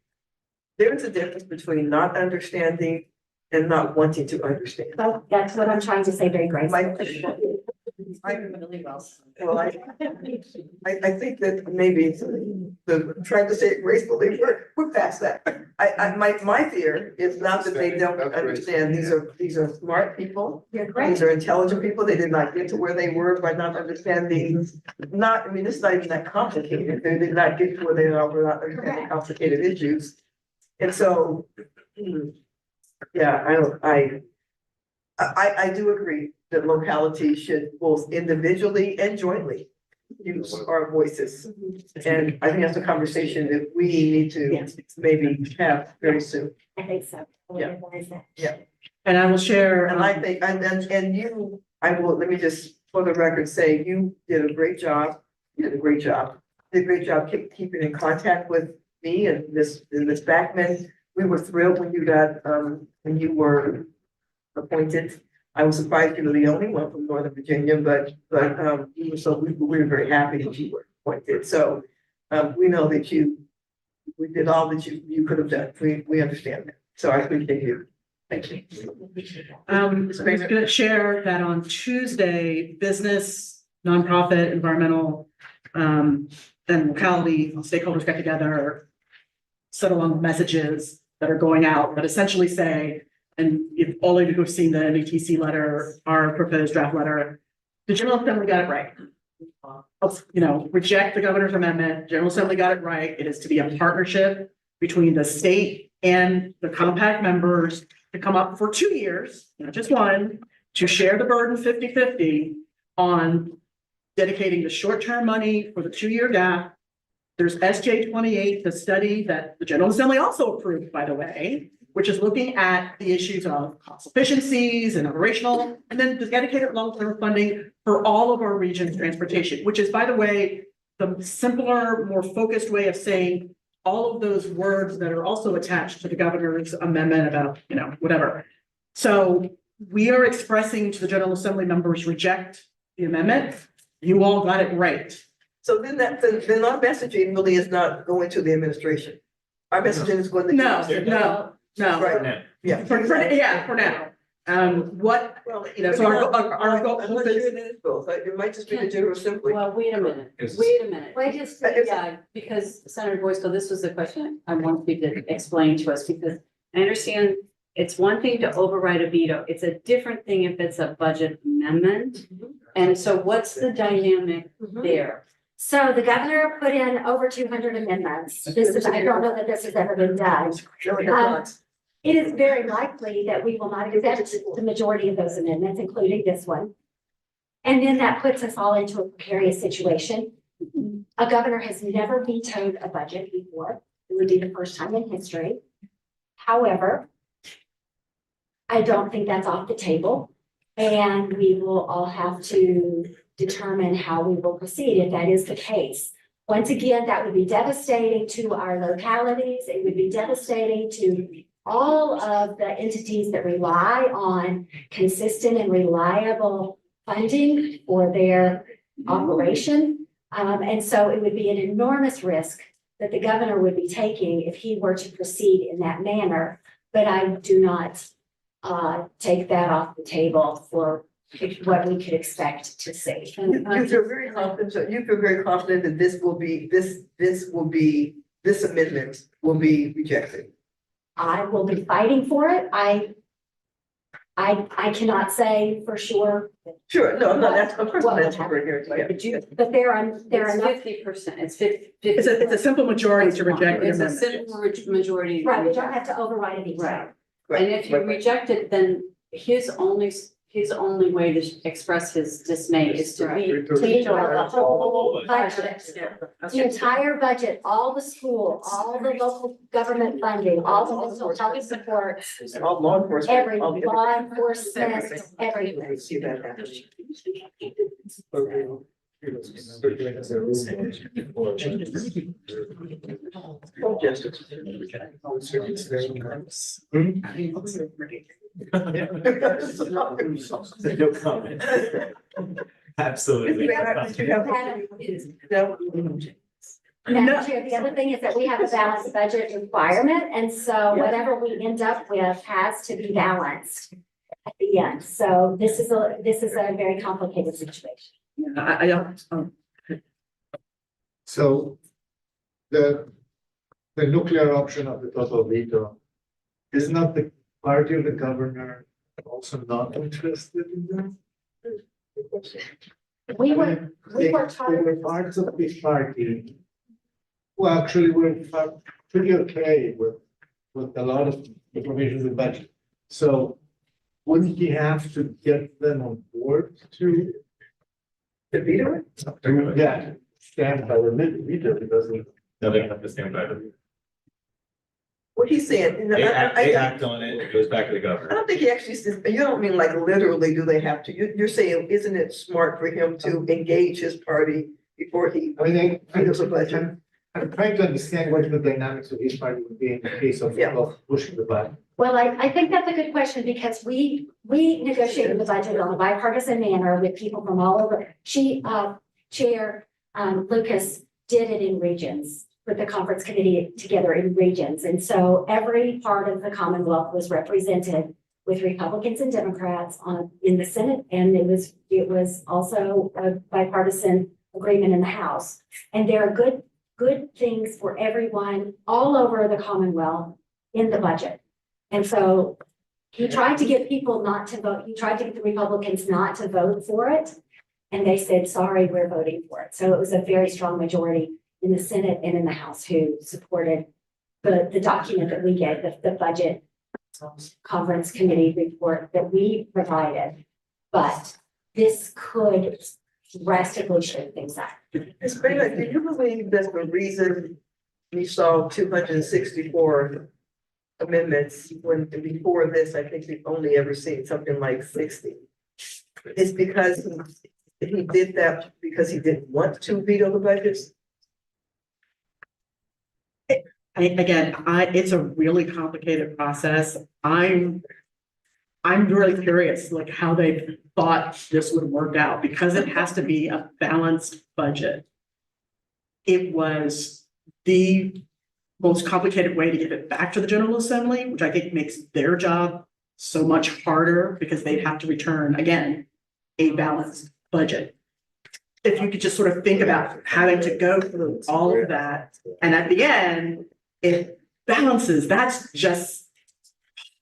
there is a difference between not understanding and not wanting to understand. But that's what I'm trying to say very gracefully. Well, I think that maybe trying to say it gracefully, we're past that. My fear is not that they don't understand. These are smart people. You're correct. These are intelligent people. They did not get to where they were by not understanding. It's not even that complicated. They did not get to where they are without understanding complicated issues. And so, yeah, I do agree that localities should both individually and jointly use our voices. And I think that's a conversation that we need to maybe have very soon. I think so. Yeah. Yeah. And I will share. And I think, let me just, for the record, say you did a great job. You did a great job. Did a great job keeping in contact with me and Miss Backman. We were thrilled when you were appointed. I was surprised you were the only one from Northern Virginia, but we were very happy that you were appointed. So we know that we did all that you could have done. We understand that. So I appreciate you. Thank you. I'm just going to share that on Tuesday, business, nonprofit, environmental, and locality stakeholders get together, settle on messages that are going out that essentially say, and if all of you who have seen the NETC letter, our proposed draft letter, the General Assembly got it right. Reject the governor's amendment. General Assembly got it right. It is to be a partnership between the state and the compact members to come up for 2 years, not just one, to share the burden 50-50 on dedicating the short-term money for the 2-year gap. There's SJ 28, the study that the General Assembly also approved, by the way, which is looking at the issues of cost efficiencies and operational, and then the dedicated long-term funding for all of our region's transportation, which is, by the way, the simpler, more focused way of saying all of those words that are also attached to the governor's amendment about, whatever. So we are expressing to the General Assembly members, reject the amendment. You all got it right. So then then our messaging really is not going to the administration. Our messaging is going to. No. Right. Yeah. For now. So our goal is. It might just be the General Assembly. Well, wait a minute, because Senator Boyce, this was the question I want you to explain to us, because I understand it's one thing to override a veto. It's a different thing if it's a budget amendment. And so what's the dynamic there? So the governor put in over 200 amendments. I don't know that this has ever been done. It is very likely that we will not accept the majority of those amendments, including this one. And then that puts us all into a precarious situation. A governor has never vetoed a budget before. It would be the first time in history. However, I don't think that's off the table. And we will all have to determine how we will proceed if that is the case. Once again, that would be devastating to our localities. It would be devastating to all of the entities that rely on consistent and reliable funding for their operation. And so it would be an enormous risk that the governor would be taking if he were to proceed in that manner. But I do not take that off the table for what we could expect to see. You feel very confident, so you feel very confident that this amendment will be rejected. I will be fighting for it. I cannot say for sure. Sure, no, that's, of course, What that's would what we're here, yeah. But there are It's enough. 50%, it's 50. It's a simple majority to reject the It's a amendment. simple majority. to Right, we don't reject. have to override it. Right. Right, And if you right, right. reject it, then his only way to express his dismay is to Veto the whole budget, the entire budget, all the school, all the local government funding, all the mental health support, All law enforcement. every all the- law enforcement, everything. We see that happen. Absolutely. Madam Chair, the other thing is that we have a balanced budget requirement, and so whatever we end up with has to be balanced at the end. So this is a very complicated situation. I don't, So the nuclear option of the total veto is not the party of the governor also not interested in that? We were There talking. were parts of this party who actually were pretty okay with a lot of the provisions of the budget. So wouldn't he have to get them on board to? The veto it? Yeah, stand by the veto because of. No, they don't have to stand by the. What he's saying, and They act, they I act on it, it goes back to the governor. don't think he actually says, you don't mean like literally do they have to, you're saying, isn't it smart for him to engage his party before he I mean, vetoes a budget? I'm trying to understand what the dynamics of his party would be in the case of Yeah. pushing the button. Well, I think that's a good question because we negotiated the budget on a bipartisan manner with people from all over. Chair Lucas did it in regions, put the conference committee together in regions. And so every part of the Commonwealth was represented with Republicans and Democrats in the Senate. And it was also a bipartisan agreement in the House. And there are good things for everyone all over the Commonwealth in the budget. And so he tried to get people not to vote. He tried to get the Republicans not to vote for it. And they said, sorry, we're voting for it. So it was a very strong majority in the Senate and in the House who supported the document that we gave, the budget conference committee report that we provided. But this could drastically shake things up. Ms. Baylor, do you believe that the reason we saw 264 amendments when before this, I think we've only ever seen something like 60? Is because he did that because he didn't want to veto the budgets? it's a really complicated process. I'm really curious, like how they thought this would work out because it has to be a balanced budget. It was the most complicated way to give it back to the General Assembly, which I think makes their job so much harder because they'd have to return, again, a balanced budget. If you could just sort of think about having to go through all of that, and at the end, it balances, that's just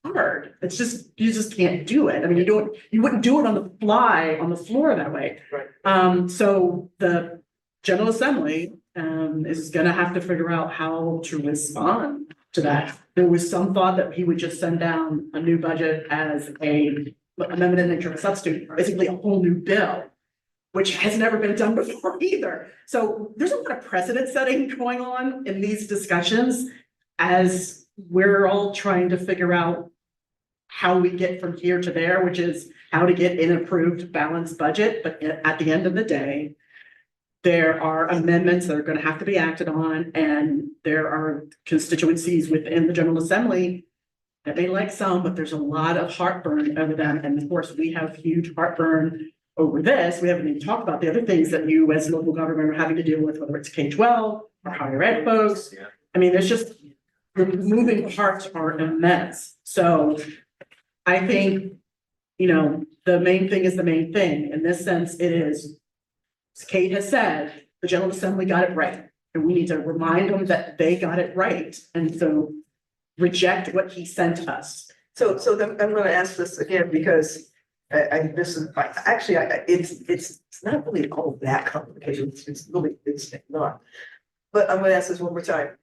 hard. It's just, you just can't do it. I mean, you wouldn't do it on the fly, on the floor that way. Right. So the General Assembly is gonna have to figure out how to respond to that. There was some thought that he would just send down a new budget as a amendment in nature of a substitute, basically a whole new bill. which has never been done before either. So there's a lot of precedent setting going on in these discussions as we're all trying to figure out how we get from here to there, which is how to get an approved balanced budget. But at the end of the day, there are amendments that are going to have to be acted on, and there are constituencies within the General Assembly that may like some, but there's a lot of heartburn over them. And of course, we have huge heartburn over this. We haven't even talked about the other things that you as local government are having to deal with, whether it's K-12 or higher ed folks. I mean, there's just, the moving parts are immense. So I think, you know, the main thing is the main thing. In this sense, it is, as Kate has said, the General Assembly got it right. And we need to remind them that they got it right. And so reject what he sent us. So then I'm gonna ask this again, because it's not really all that complicated. It's really, it's not. But I'm gonna ask this one more time.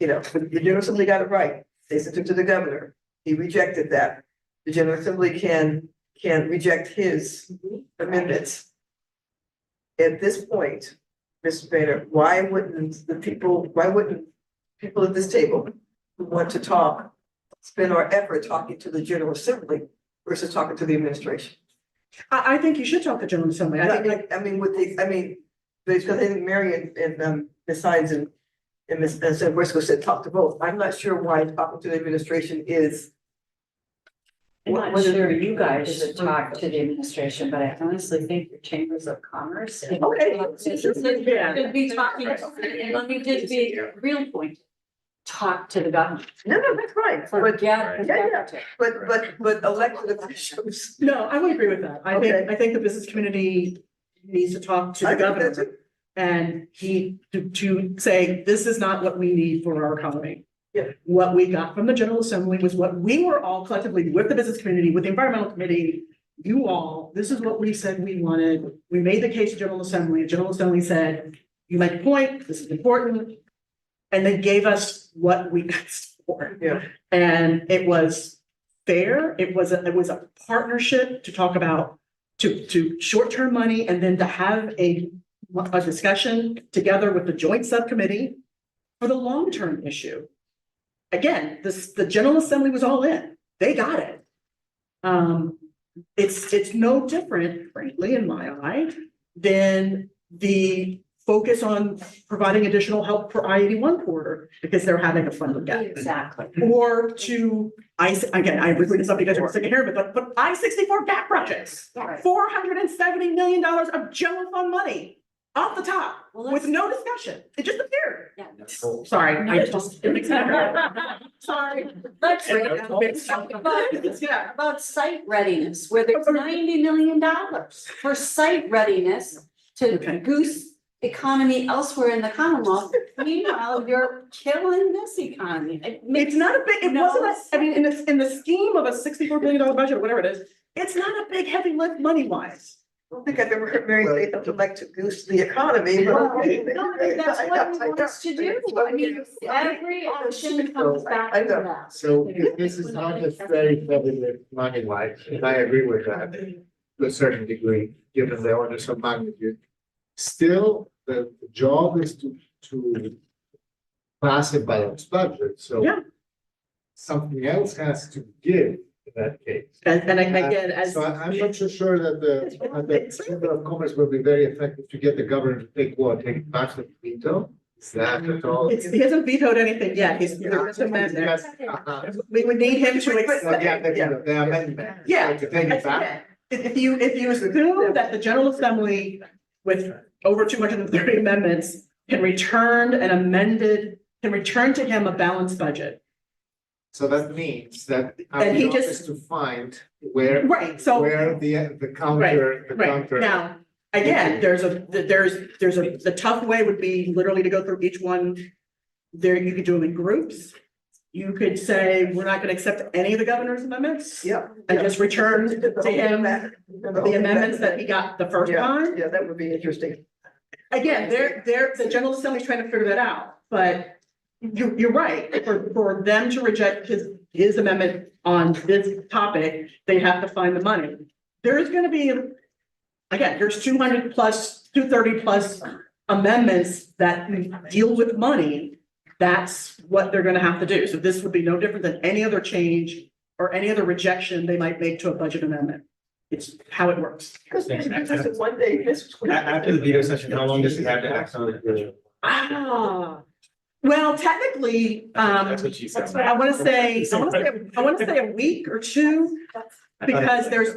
You know, the General Assembly got it right. They sent it to the governor. He rejected that. The General Assembly can reject his amendments. At this point, Mr. Boehner, why wouldn't people at this table who want to talk, spend our effort talking to the General Assembly versus talking to the administration? I think you should talk to General Assembly. Because I think Mary and Ms. Hines and Ms. Briscoe said talk to both. I'm not sure why talking to the administration is. I'm not sure you guys should talk to the administration, but I honestly think your chambers of commerce. Okay. Should be talking, and let me just be real point. Talk to the government. No, that's right. But elected officials. No, I would agree with that. I think the business community needs to talk to the governor. And to say, this is not what we need for our economy. Yeah. What we got from the General Assembly was what we were all collectively with the business community, with the environmental committee, you all, this is what we said we wanted. We made the case to General Assembly. The General Assembly said, you make a point, this is important. And they gave us what we asked for. Yeah. And it was fair. It was a partnership to talk about to short-term money, and then to have a discussion together with the joint subcommittee for the long-term issue. Again, the General Assembly was all in. They got it. It's no different, frankly, in my eye, than the focus on providing additional help for I-81 corridor because they're having a funding gap. Exactly. Or to again, I bring this up because we're sick of hearing it, but I-64 gap projects, $470 million of general fund money off the top with no discussion. It just appeared. Yeah. Sorry, I just it makes me sorry. Let's talk about site readiness, where there's $90 million for site readiness to goose economy elsewhere in the Commonwealth. Meanwhile, you're killing this economy. It's not a big, I mean, in the scheme of a $64 billion budget or whatever it is, it's not a big heavy lift money wise. I don't think I've ever heard Mary say something like to goose the economy. No, that's what we want us to do. I mean, every action comes back to that. So if this is not a very heavy lift money wise, and I agree with that to a certain degree, given the orders of magnitude. Still, the job is to pass a balanced budget, so something else has to give in that case. And again, so I'm not so sure that the Chamber of Commerce will be very effective to get the governor to take back the veto. Is that at all? He hasn't vetoed anything yet. We would need him to accept. The amendment. Yeah. To take it back. If you assume that the General Assembly with over 230 amendments can return to him a balanced budget. So that means that And he our job just- is to find where. Right, so- Where the counter. Now, again, the tough way would be literally to go through each one. There, you could do them in groups. You could say, we're not gonna accept any of the governor's amendments. Yeah. And just return to him the amendments that he got the first time. Yeah, that would be interesting. Again, the General Assembly's trying to figure that out, but you're right. For them to reject his amendment on this topic, they have to find the money. There is gonna be again, there's 200 plus, 230 plus amendments that deal with money. That's what they're gonna have to do. So this would be no different than any other change or any other rejection they might make to a budget amendment. It's how it works. Because this is one day, this. After the veto session, how long does he have to act on it? Well, technically, That's what she said. I wanna say a week or two. Because there's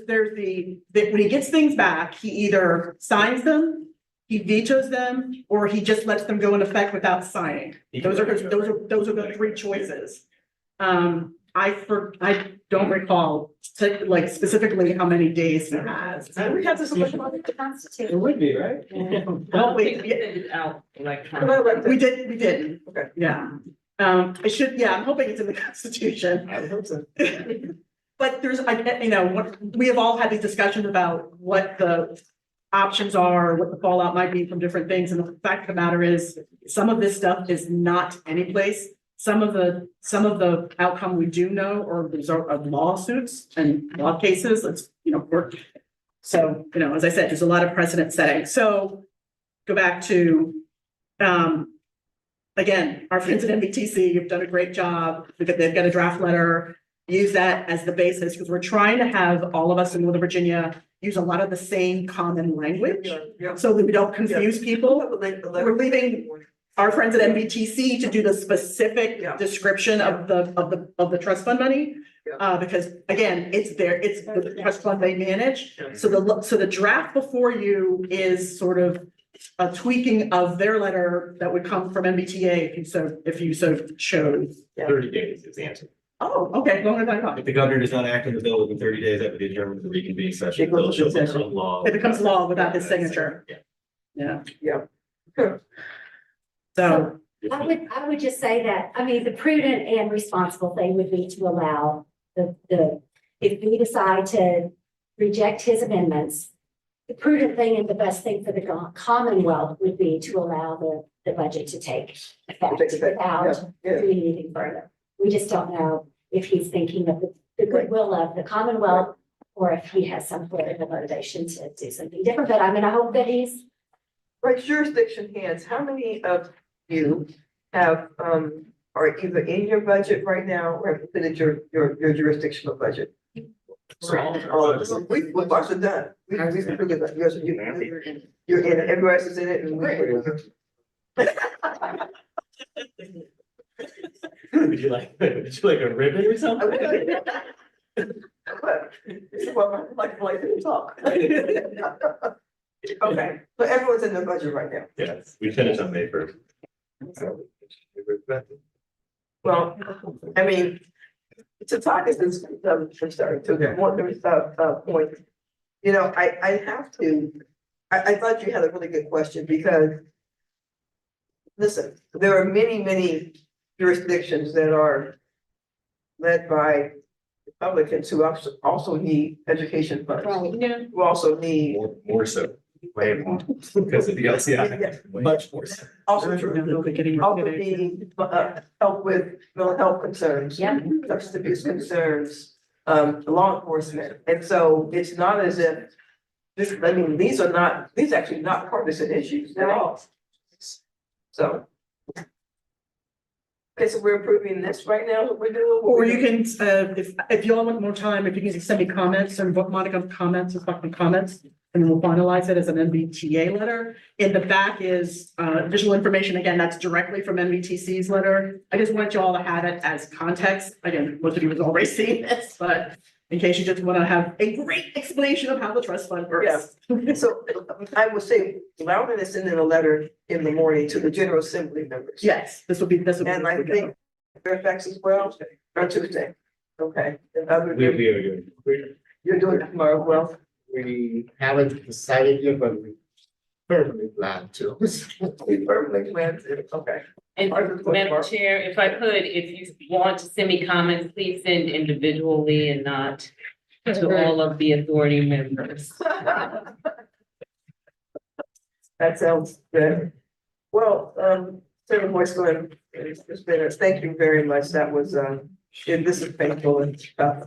the, when he gets things back, he either signs them, he vetoes them, or he just lets them go in effect without signing. Those are the three choices. I don't recall like specifically how many days he has. We have this. It would be, right? Oh, wait, We send it out electronically. we did, Okay. yeah. I'm hoping it's in the Constitution. I would hope so. But there's, we have all had these discussions about what the options are, what the fallout might be from different things. And the fact of the matter is, some of this stuff is not anyplace. Some of the outcome we do know, or there's lawsuits and law cases, so, as I said, there's a lot of precedent setting. So go back to, again, our friends at MBTC have done a great job. They've got a draft letter. Use that as the basis, because we're trying to have all of us in Northern Virginia use a lot of the same common language, so that we don't confuse people. We're leaving our friends at MBTC to do the specific description of the trust fund money. Because again, it's the trust fund they manage. So the draft before you is sort of a tweaking of their letter that would come from MBTA if you so chose. 30 days is the answer. Oh, okay, longer than I thought. If the governor does not act on the bill within 30 days after the adjournment of the reconvening session, the bill shall become law. It becomes law without his signature. Yeah. So. I would just say that, the prudent and responsible thing would be to allow if we decide to reject his amendments, the prudent thing and the best thing for the Commonwealth would be to allow the budget to take effect without doing anything further. We just don't know if he's thinking of the goodwill of the Commonwealth or if he has some political motivation to do something different. But I hope that he's. Right, jurisdiction hands, how many of you have, are either in your budget right now or have considered your jurisdictional budget? All of us. We've also done. We've figured that you're in it, everybody else is in it. And Would you like a ribbon or something? This is what I like to talk. Okay, so everyone's in their budget right now. Yes, we finished on May 1st. Well, to talk is this, I'm sorry, to one point. I have to, I thought you had a really good question because, listen, there are many jurisdictions that are led by Republicans who also need education funds. Who also need. More so. Way more, because of the LCI, much more so. Also true. Also need help with mental health concerns. Substance abuse concerns, law enforcement. And so it's not as if these are actually not partisan issues at all. So. Okay, so we're approving this right now, what we're doing? Or you can, if you all want more time, if you can send me comments and what Monica comments, and then we'll finalize it as an MBTA letter. In the back is additional information. Again, that's directly from MBTC's letter. I just want you all to have it as context. Again, most of you have already seen this, but in case you just want to have a great explanation of how the trust fund works. So I would say, allowing this in a letter in the morning to the General Assembly members. Yes, this will be. And I think Fairfax as well, on Tuesday. Okay. You're doing it tomorrow, well. We haven't decided yet, but we firmly plan to. We firmly plan to, okay. And Madam Chair, if I could, if you want to send me comments, please send individually and not to all of the authority members. That sounds good. Well, Senator Boyce, it's been, thank you very much. That was, this is painful and stuff.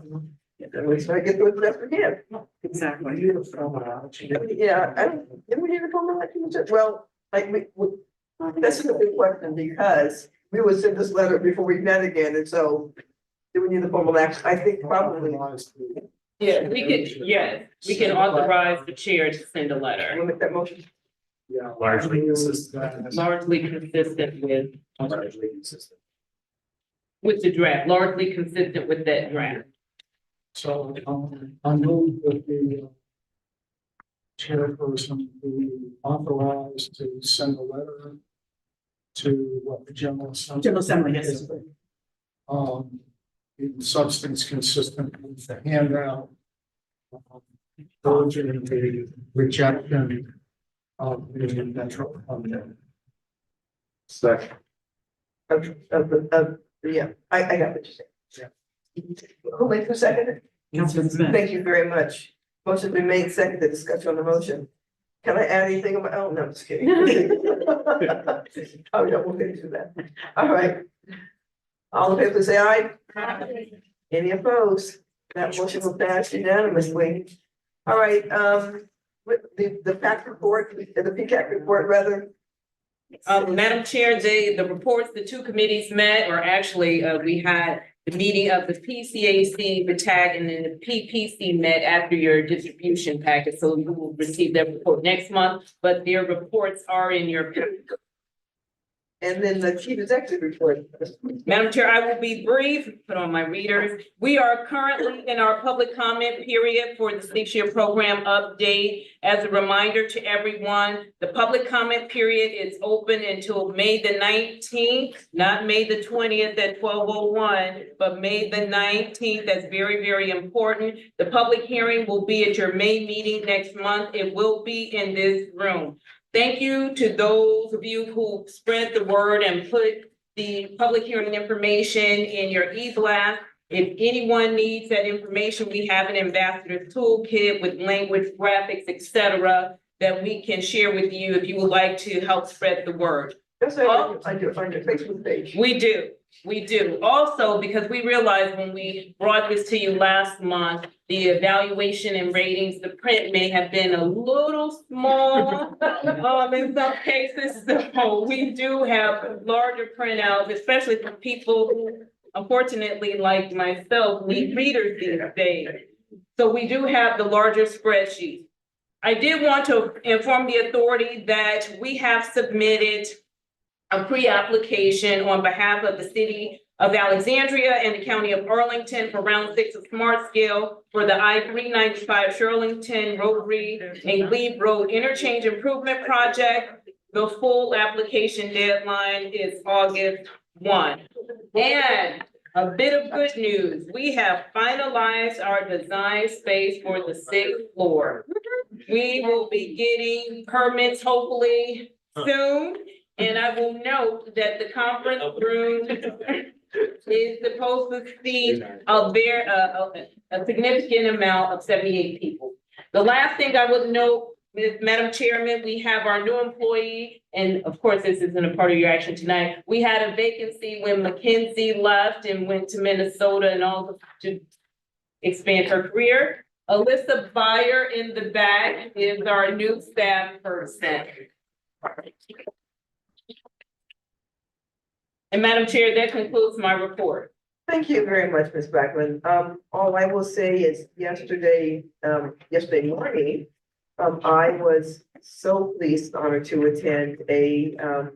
Then we try to get through the rest again. Exactly. Yeah, I don't, did we need a formal action? Well, like, that's a big question because we would send this letter before we met again, and so do we need a formal action? I think probably. Yeah, we can authorize the chair to send a letter, We'll make that motion. Yeah. Largely consistent. largely consistent Largely consistent. with the draft, largely consistent with that draft. So, I move that the chairperson be authorized to send a letter to what the General Assembly. General Assembly, yes. In substance consistent with the handout. Urging the rejection of the metro funding. Second. Yeah, I got what you're saying. Who made the second? Councilman Smith. Thank you very much. Motion been made, second, the discussion on the motion. Can I add anything about, oh, no, I'm just kidding. Oh, no, we'll get into that. All right. All in favor, say aye. Any opposed? That motion will pass unanimously. All right, with the PAC report, the PCAC report rather. Madam Chair, the reports, the two committees met, or actually, we had the meeting of the PCAC, the TAG, and then the PPC met after your distribution packet. So you will receive their report next month, but their reports are in your. And then the chief executive report. Madam Chair, I will be brief, put on my readers. We are currently in our public comment period for the 6-year program update. As a reminder to everyone, the public comment period is open until May the 19th, not May the 20th at 12:01, but May the 19th. That's very, very important. The public hearing will be at your May meeting next month. It will be in this room. Thank you to those of you who spread the word and put the public hearing information in your e-blast. If anyone needs that information, we have an ambassador's toolkit with language, graphics, etc., that we can share with you if you would like to help spread the word. That's on your Facebook page. We do. Also, because we realized when we brought this to you last month, the evaluation and ratings, the print may have been a little small in some cases. So we do have larger printouts, especially for people who, unfortunately, like myself, need readers these days. So we do have the larger spreadsheet. I did want to inform the authority that we have submitted a pre-application on behalf of the city of Alexandria and the county of Arlington for round 6 of Smart Scale for the I-395 Shirlington Rotary and Glebe Road Interchange Improvement Project. The full application deadline is August 1. And a bit of good news, we have finalized our design space for the 6th floor. We will be getting permits hopefully soon. And I will note that the conference room is supposed to seat a significant amount of 78 people. The last thing I would note, Madam Chairman, we have our new employee, and of course, this isn't a part of your action tonight. We had a vacancy when Mackenzie left and went to Minnesota and all to expand her career. Alyssa Beyer in the back is our new staff person. And Madam Chair, that concludes my report. Thank you very much, Ms. Blackman. All I will say is yesterday morning, I was so pleased, honored to attend an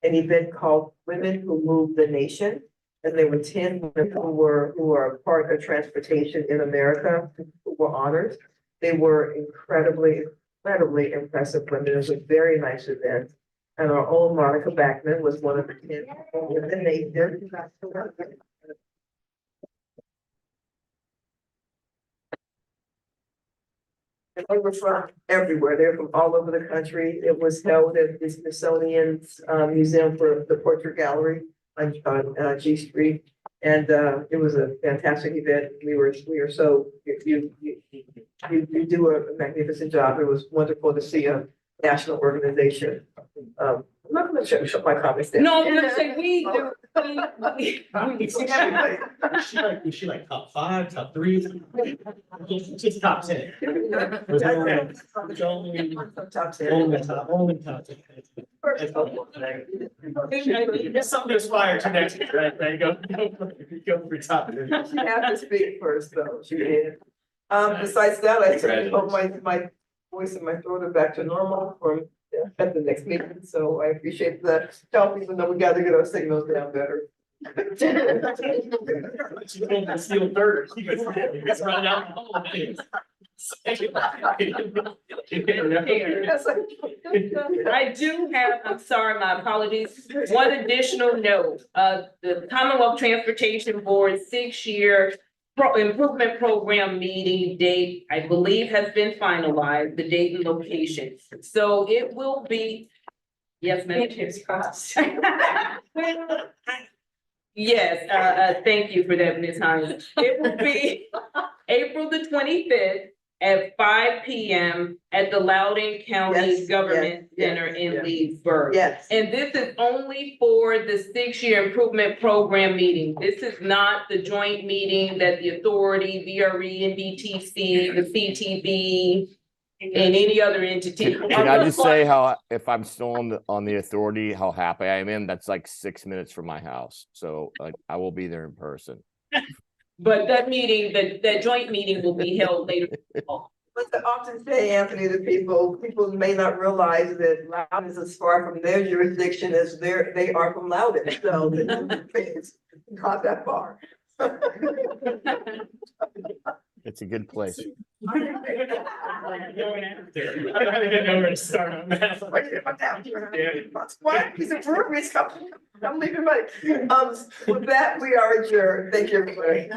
event called Women Who Move the Nation. And there were 10 women who are part of transportation in America who were honored. They were incredibly impressive women. It was a very nice event. And our own Monica Backman was one of the 10 in the nation. And they were from everywhere. They were from all over the country. It was held at the Smithsonian's Museum for the Portrait Gallery on G Street. And it was a fantastic event. We were so, you do a magnificent job. It was wonderful to see a national organization. I'm not gonna shut my comments down. No, I'm gonna say we do. Is she like top 5, top 3? She's top 10. Only top 10. There's something to aspire to next year, right? Go for top. She had to speak first, though, she did. Besides that, I hope my voice and my throat are back to normal for at the next meeting, so I appreciate the help, even though we gotta get our signals down better. Steel third. It's running out. I do have, I'm sorry, my apologies, one additional note, the Commonwealth Transportation Board 6-year improvement program meeting date, I believe, has been finalized, the date and location. So it will be, yes, ma'am. Yes, thank you for that, Ms. Hines. It will be April the 25th at 5 p.m. at the Loudoun County Yes, Government yes, Center in yes. Leesburg. Yes. And this is only for the 6-year improvement program meeting. This is not the joint meeting that the authority, VRE and BTC, the CTB, and any other entity. Can I just say how, if I'm still on the authority, how happy I am? That's like 6 minutes from my house. So I will be there in person. But that meeting, that joint meeting will be held later. But I often say, Anthony, to people may not realize that Loudoun is as far from their jurisdiction as they are from Loudoun, so it's not that far. It's a good place. I don't even know where to start on that. What? He's a brewery, I'm leaving money. With that, we are adjourned. Thank you, everybody.